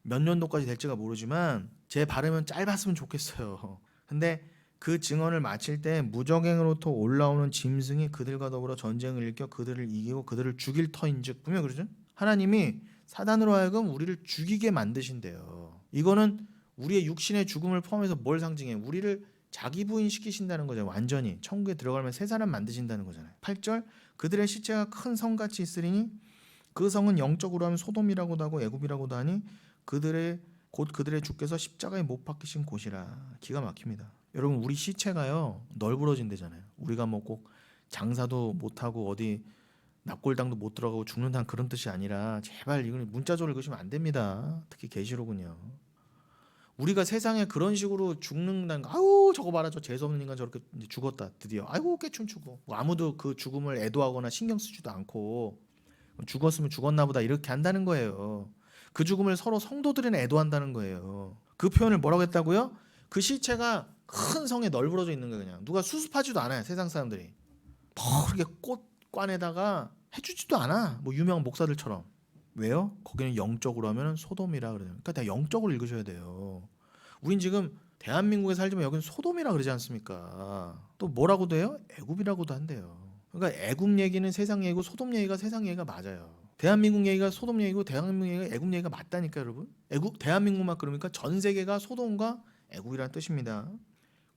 몇 년도까지 될지가 모르지만 제 바람은 짧았으면 좋겠어요. 근데 그 증언을 마칠 때 무적행으로부터 올라오는 짐승이 그들과 더불어 전쟁을 일으켜 그들을 이기고 그들을 죽일 터인즉 분명 그러죠. 하나님이 사단으로 하여금 우리를 죽이게 만드신대요. 이거는 우리의 육신의 죽음을 포함해서 뭘 상징해? 우리를 자기 부인시키신다는 거죠. 완전히 천국에 들어가면 새 사람 만드신다는 거잖아요. 8절 그들의 시체가 큰 성같이 있으리니 그 성은 영적으로 하면 소돔이라고도 하고 애굽이라고도 하니 곧 그들의 주께서 십자가에 못 박히신 곳이라. 기가 막힙니다. 여러분 우리 시체가요 널브러진대잖아요. 우리가 뭐 꼭 장사도 못하고 어디 납골당도 못 들어가고 죽는다는 그런 뜻이 아니라 제발 이건 문자적으로 읽으시면 안 됩니다. 특히 계시록은요. 우리가 세상에 그런 식으로 죽는다는 거, 아유 저거 봐라 저 재수없는 인간 저렇게 죽었다 드디어 아이고 깨춤추고 뭐 아무도 그 죽음을 애도하거나 신경 쓰지도 않고 죽었으면 죽었나 보다 이렇게 한다는 거예요. 그 죽음을 서로 성도들은 애도한다는 거예요. 그 표현을 뭐라고 했다고요? 그 시체가 큰 성에 널브러져 있는 거예요. 그냥 누가 수습하지도 않아요. 세상 사람들이 이렇게 꽃관에다가 해주지도 않아. 뭐 유명한 목사들처럼. 왜요? 거기는 영적으로 하면 소돔이라 그래요. 그러니까 다 영적으로 읽으셔야 돼요. 우린 지금 대한민국에 살지만 여기는 소돔이라 그러지 않습니까? 또 뭐라고도 해요? 애굽이라고도 한대요. 그러니까 애굽 얘기는 세상 얘기고 소돔 얘기가 세상 얘기가 맞아요. 대한민국 얘기가 소돔 얘기고 대한민국 얘기가 애굽 얘기가 맞다니까 여러분. 애굽 대한민국만 그러니까 전 세계가 소돔과 애굽이라는 뜻입니다.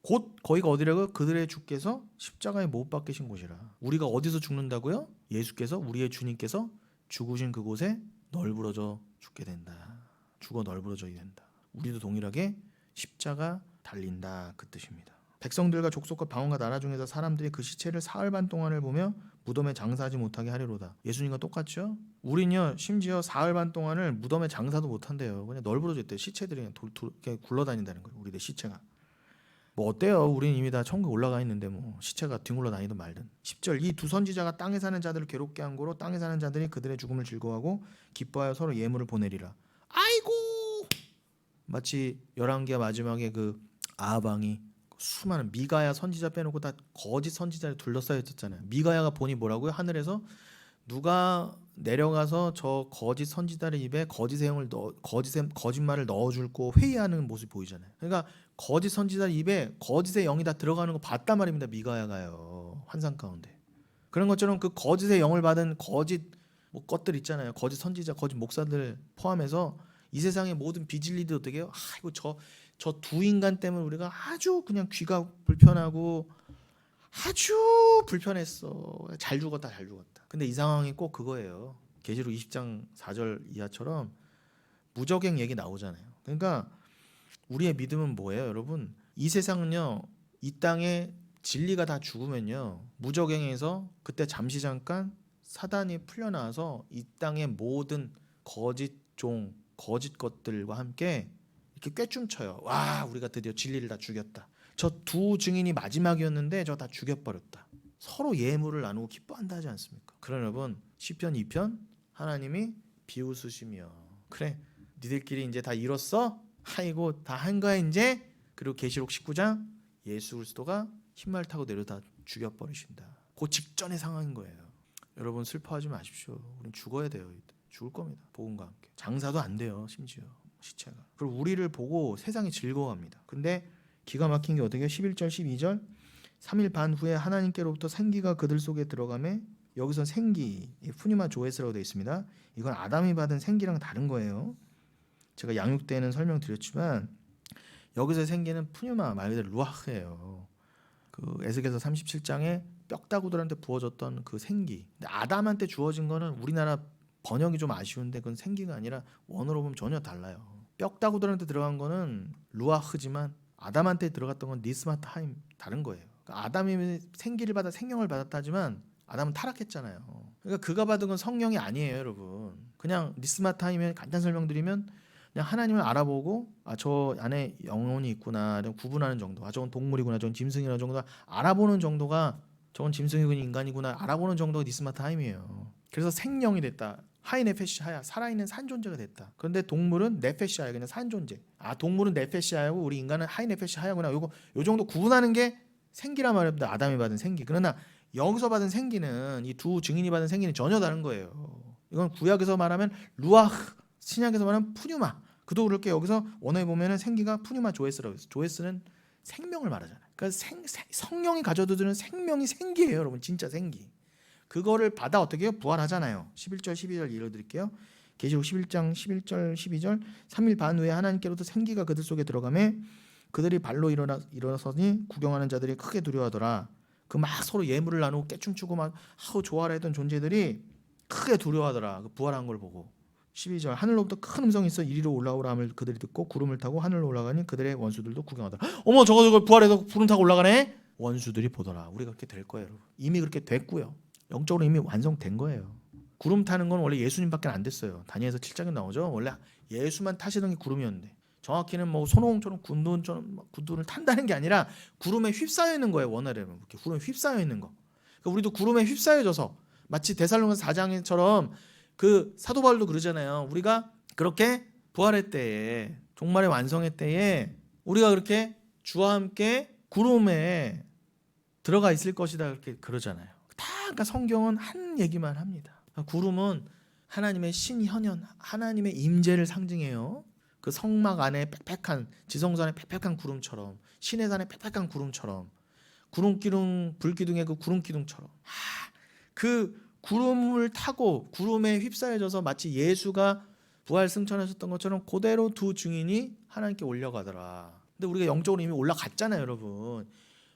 곧 거기가 어디라고요? 그들의 주께서 십자가에 못 박히신 곳이라. 우리가 어디서 죽는다고요? 예수께서 우리의 주님께서 죽으신 그곳에 널브러져 죽게 된다. 죽어 널브러져야 된다. 우리도 동일하게 십자가 달린다 그 뜻입니다. 백성들과 족속과 방언과 나라 중에서 사람들이 그 시체를 사흘 반 동안을 보며 무덤에 장사하지 못하게 하리로다. 예수님과 똑같죠? 우리는요 심지어 사흘 반 동안을 무덤에 장사도 못한대요. 그냥 널브러져 있대요. 시체들이 그냥 이렇게 굴러다닌다는 거예요. 우리들 시체가. 뭐 어때요? 우리는 이미 다 천국 올라가 있는데 뭐 시체가 뒹굴러 다니든 말든. 10절 이 두 선지자가 땅에 사는 자들을 괴롭게 한 거로 땅에 사는 자들이 그들의 죽음을 즐거워하고 기뻐하여 서로 예물을 보내리라. 아이고 마치 열왕기하 마지막에 그 아합왕이 수많은 미가야 선지자 빼놓고 다 거짓 선지자를 둘러싸여 있었잖아요. 미가야가 보니 뭐라고요? 하늘에서 누가 내려가서 저 거짓 선지자의 입에 거짓말을 넣어줄 거 회의하는 모습이 보이잖아요. 그러니까 거짓 선지자 입에 거짓의 영이 다 들어가는 거 봤단 말입니다. 미가야가요. 환상 가운데. 그런 것처럼 그 거짓의 영을 받은 거짓 뭐 것들 있잖아요. 거짓 선지자, 거짓 목사들 포함해서 이 세상의 모든 비진리들 어떻게 해요? 아이고 저 두 인간 때문에 우리가 아주 그냥 귀가 불편하고 아주 불편했어. 잘 죽었다. 근데 이 상황이 꼭 그거예요. 계시록 20장 4절 이하처럼 무적행 얘기 나오잖아요. 그러니까 우리의 믿음은 뭐예요, 여러분? 이 세상은요, 이 땅에 진리가 다 죽으면요, 무적행에서 그때 잠시 잠깐 사단이 풀려나와서 이 땅의 모든 거짓 종, 거짓 것들과 함께 이렇게 꿰춤쳐요. 와, 우리가 드디어 진리를 다 죽였다. 저 두 증인이 마지막이었는데 저 다 죽여버렸다. 서로 예물을 나누고 기뻐한다 하지 않습니까? 그러나 여러분 시편 2편 하나님이 비웃으시며 그래 니들끼리 이제 다 이뤘어? 아이고 다 한 거야 이제? 그리고 계시록 19장 예수 그리스도가 흰말 타고 내려다 죽여버리신다. 그 직전의 상황인 거예요. 여러분 슬퍼하지 마십시오. 우린 죽어야 돼요. 죽을 겁니다. 복음과 함께. 장사도 안 돼요. 심지어 시체가. 그리고 우리를 보고 세상이 즐거워합니다. 근데 기가 막힌 게 어떻게 11절 12절 3일 반 후에 하나님께로부터 생기가 그들 속에 들어가매 여기서 생기 푸니마 조에스라고 되어 있습니다. 이건 아담이 받은 생기랑 다른 거예요. 제가 양육 때는 설명드렸지만 여기서 생기는 푸니마 말 그대로 루아흐예요. 그 에스겔서 37장에 뼈다구들한테 부어졌던 그 생기. 근데 아담한테 주어진 거는 우리나라 번역이 좀 아쉬운데 그건 생기가 아니라 원어로 보면 전혀 달라요. 뼈다구들한테 들어간 거는 루아흐지만 아담한테 들어갔던 건 니스마타임 다른 거예요. 그러니까 아담이 생기를 받아 생명을 받았다지만 아담은 타락했잖아요. 그러니까 그가 받은 건 성령이 아니에요, 여러분. 그냥 니스마타임에 간단 설명드리면 그냥 하나님을 알아보고 저 안에 영혼이 있구나 구분하는 정도. 저건 동물이구나, 저건 짐승이구나 정도 알아보는 정도가 저건 짐승이구나 인간이구나 알아보는 정도가 니스마타임이에요. 그래서 생령이 됐다. 하이네페시하야 살아있는 산 존재가 됐다. 그런데 동물은 네페시하야 그냥 산 존재. 동물은 네페시하고 우리 인간은 하이네페시하야구나. 요 정도 구분하는 게 생기란 말입니다. 아담이 받은 생기. 그러나 여기서 받은 생기는 이 두 증인이 받은 생기는 전혀 다른 거예요. 이건 구약에서 말하면 루아흐, 신약에서 말하면 푸뉴마. 그도 그렇게 여기서 원어에 보면은 생기가 푸뉴마 조에스라고 했어요. 조에스는 생명을 말하잖아요. 그러니까 성령이 가져두는 생명이 생기예요, 여러분. 진짜 생기. 그거를 받아 어떻게 해요? 부활하잖아요. 11절 12절 읽어드릴게요. 계시록 11장 11절 12절 3일 반 후에 하나님께로부터 생기가 그들 속에 들어가매 그들이 발로 일어서니 구경하는 자들이 크게 두려워하더라. 그 막 서로 예물을 나누고 깨춤추고 막 좋아라 했던 존재들이 크게 두려워하더라. 그 부활한 걸 보고. 12절 하늘로부터 큰 음성이 있어 이리로 올라오라 함을 그들이 듣고 구름을 타고 하늘로 올라가니 그들의 원수들도 구경하더라. 어머 저거 부활해서 구름 타고 올라가네? 원수들이 보더라. 우리가 그렇게 될 거예요, 여러분. 이미 그렇게 됐고요. 영적으로 이미 완성된 거예요. 구름 타는 건 원래 예수님밖에 안 됐어요. 다니엘서 7장에 나오죠. 원래 예수만 타시던 게 구름이었는데 정확히는 뭐 손오공처럼 군둔을 탄다는 게 아니라 구름에 휩싸여 있는 거예요. 원어라면 이렇게 구름에 휩싸여 있는 거. 그러니까 우리도 구름에 휩싸여져서 마치 데살로니가서 4장처럼 그 사도 바울도 그러잖아요. 우리가 그렇게 부활의 때에 종말의 완성의 때에 우리가 그렇게 주와 함께 구름에 들어가 있을 것이다 그렇게 그러잖아요. 그러니까 성경은 한 얘기만 합니다. 구름은 하나님의 신현현, 하나님의 임재를 상징해요. 그 성막 안에 빽빽한 지성산의 빽빽한 구름처럼 시내산의 빽빽한 구름처럼 구름기둥 불기둥의 그 구름기둥처럼 그 구름을 타고 구름에 휩싸여져서 마치 예수가 부활 승천하셨던 것처럼 그대로 두 증인이 하나님께 올려가더라. 근데 우리가 영적으로 이미 올라갔잖아요, 여러분.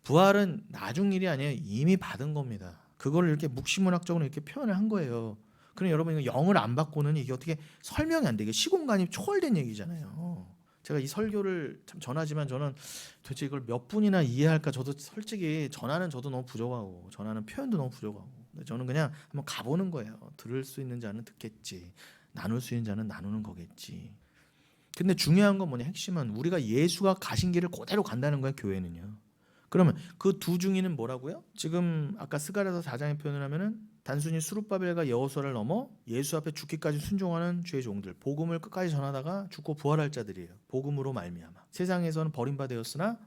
부활은 나중 일이 아니에요. 이미 받은 겁니다. 그걸 이렇게 묵시문학적으로 이렇게 표현을 한 거예요. 그럼 여러분 이거 영을 안 받고는 이게 어떻게 설명이 안 돼. 이게 시공간이 초월된 얘기잖아요. 제가 이 설교를 참 전하지만 저는 도대체 이걸 몇 분이나 이해할까 저도 솔직히 전하는 저도 너무 부족하고 전하는 표현도 너무 부족하고 저는 그냥 한번 가보는 거예요. 들을 수 있는 자는 듣겠지. 나눌 수 있는 자는 나누는 거겠지. 근데 중요한 건 뭐냐 핵심은 우리가 예수가 가신 길을 그대로 간다는 거야 교회는요. 그러면 그 두 증인은 뭐라고요? 지금 아까 스가랴서 4장의 표현을 하면은 단순히 수룹바벨과 여호수아를 넘어 예수 앞에 죽기까지 순종하는 주의 종들, 복음을 끝까지 전하다가 죽고 부활할 자들이에요. 복음으로 말미암아 세상에서는 버림받았으나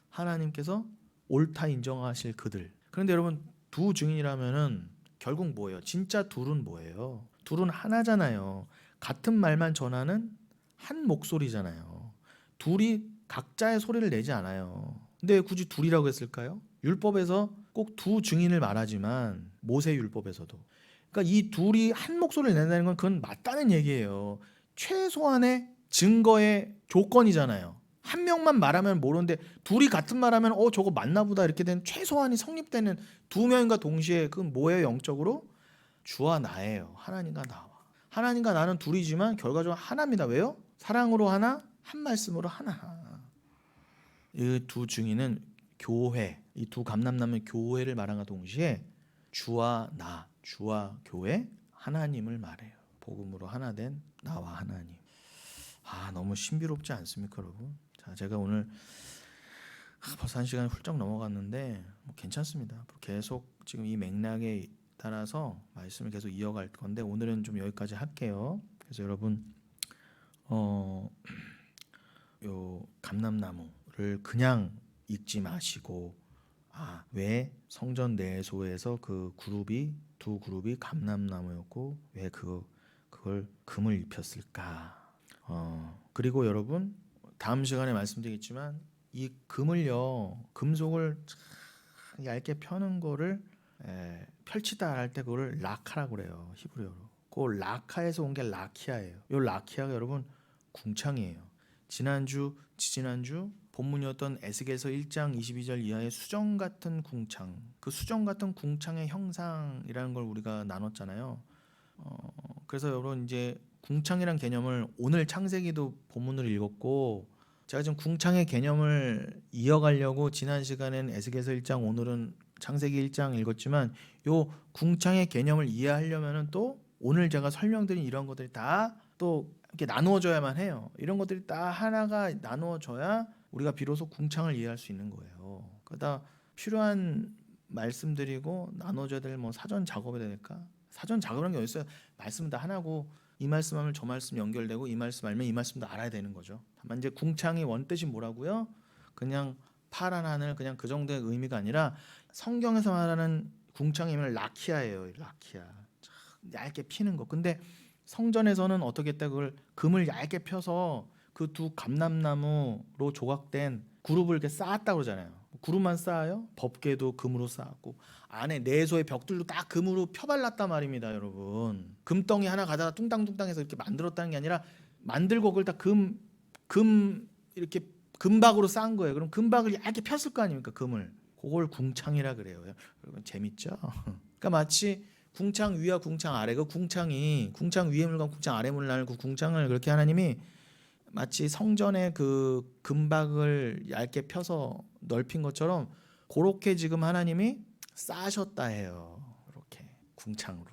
하나님께서 옳다 인정하실 그들. 그런데 여러분 두 증인이라면은 결국 뭐예요? 진짜 둘은 뭐예요? 둘은 하나잖아요. 같은 말만 전하는 한 목소리잖아요. 둘이 각자의 소리를 내지 않아요. 근데 왜 굳이 둘이라고 했을까요? 율법에서 꼭 두 증인을 말하지만 모세 율법에서도 그러니까 이 둘이 한 목소리를 낸다는 건 그건 맞다는 얘기예요. 최소한의 증거의 조건이잖아요. 한 명만 말하면 모르는데 둘이 같은 말하면 저거 맞나 보다 이렇게 된 최소한이 성립되는 두 명과 동시에 그건 뭐예요? 영적으로 주와 나예요. 하나님과 나와. 하나님과 나는 둘이지만 결과적으로 하나입니다. 왜요? 사랑으로 하나, 한 말씀으로 하나. 이 두 증인은 교회, 이 두 감람나무 교회를 말함과 동시에 주와 나, 주와 교회, 하나님을 말해요. 복음으로 하나 된 나와 하나님. 너무 신비롭지 않습니까, 여러분? 자, 제가 오늘 벌써 한 시간이 훌쩍 넘어갔는데 괜찮습니다. 계속 지금 이 맥락에 따라서 말씀을 계속 이어갈 건데 오늘은 좀 여기까지 할게요. 그래서 여러분 요 감람나무를 그냥 읽지 마시고 왜 성전 내소에서 그 두 그룹이 감람나무였고 왜 그걸 금을 입혔을까? 그리고 여러분 다음 시간에 말씀드리겠지만 이 금을요 금속을 얇게 펴는 거를 펼치다 할 때 그거를 라카라고 그래요 히브리어로. 그 라카에서 온 게 라키아예요. 요 라키아가 여러분 궁창이에요. 지난주 본문이었던 에스겔서 1장 22절 이하의 수정 같은 궁창, 그 수정 같은 궁창의 형상이라는 걸 우리가 나눴잖아요. 그래서 여러분 이제 궁창이란 개념을 오늘 창세기도 본문으로 읽었고 제가 지금 궁창의 개념을 이어가려고 지난 시간엔 에스겔서 1장 오늘은 창세기 1장 읽었지만 요 궁창의 개념을 이해하려면은 또 오늘 제가 설명드린 이런 것들이 다 또 이렇게 나누어져야만 해요. 이런 것들이 다 하나가 나누어져야 우리가 비로소 궁창을 이해할 수 있는 거예요. 그러다 필요한 말씀드리고 나눠줘야 될 뭐 사전 작업이 되니까 사전 작업이라는 게 어디 있어요? 말씀은 다 하나고 이 말씀하면 저 말씀 연결되고 이 말씀 알면 이 말씀도 알아야 되는 거죠. 다만 이제 궁창의 원뜻이 뭐라고요? 그냥 파란 하늘 그냥 그 정도의 의미가 아니라 성경에서 말하는 궁창의 의미는 라키아예요. 라키아. 얇게 피는 거. 근데 성전에서는 어떻게 했다 그걸 금을 얇게 펴서 그 두 감람나무로 조각된 그룹을 이렇게 쌓았다고 그러잖아요. 그룹만 쌓아요? 법궤도 금으로 쌓았고 안에 내소의 벽들도 다 금으로 펴발랐단 말입니다, 여러분. 금덩이 하나 가져다 뚱땅뚱땅해서 이렇게 만들었다는 게 아니라 만들고 그걸 다 금 이렇게 금박으로 쌓은 거예요. 그럼 금박을 얇게 폈을 거 아닙니까, 금을. 그걸 궁창이라 그래요. 여러분 재밌죠? 그러니까 마치 궁창 위와 궁창 아래 그 궁창 위에 물과 궁창 아래 물을 나눌 그 궁창을 그렇게 하나님이 마치 성전의 그 금박을 얇게 펴서 넓힌 것처럼 그렇게 지금 하나님이 쌓으셨다 해요. 이렇게 궁창으로.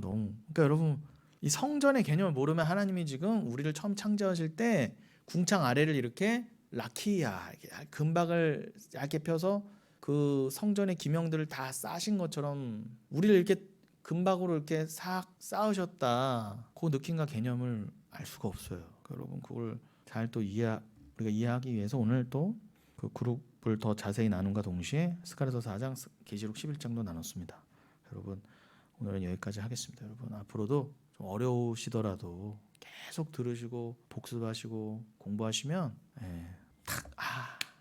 너무. 그러니까 여러분 이 성전의 개념을 모르면 하나님이 지금 우리를 처음 창조하실 때 궁창 아래를 이렇게 라키야 금박을 얇게 펴서 그 성전의 기명들을 다 쌓으신 것처럼 우리를 이렇게 금박으로 이렇게 싹 쌓으셨다. 그 느낌과 개념을 알 수가 없어요. 여러분 그걸 잘 또 우리가 이해하기 위해서 오늘 또 그 그룹을 더 자세히 나눈과 동시에 스가랴서 4장, 계시록 11장도 나눴습니다. 여러분 오늘은 여기까지 하겠습니다. 여러분 앞으로도 좀 어려우시더라도 계속 들으시고 복습하시고 공부하시면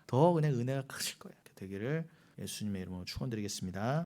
더 그냥 은혜가 크실 거예요. 되기를 예수님의 이름으로 축원드리겠습니다.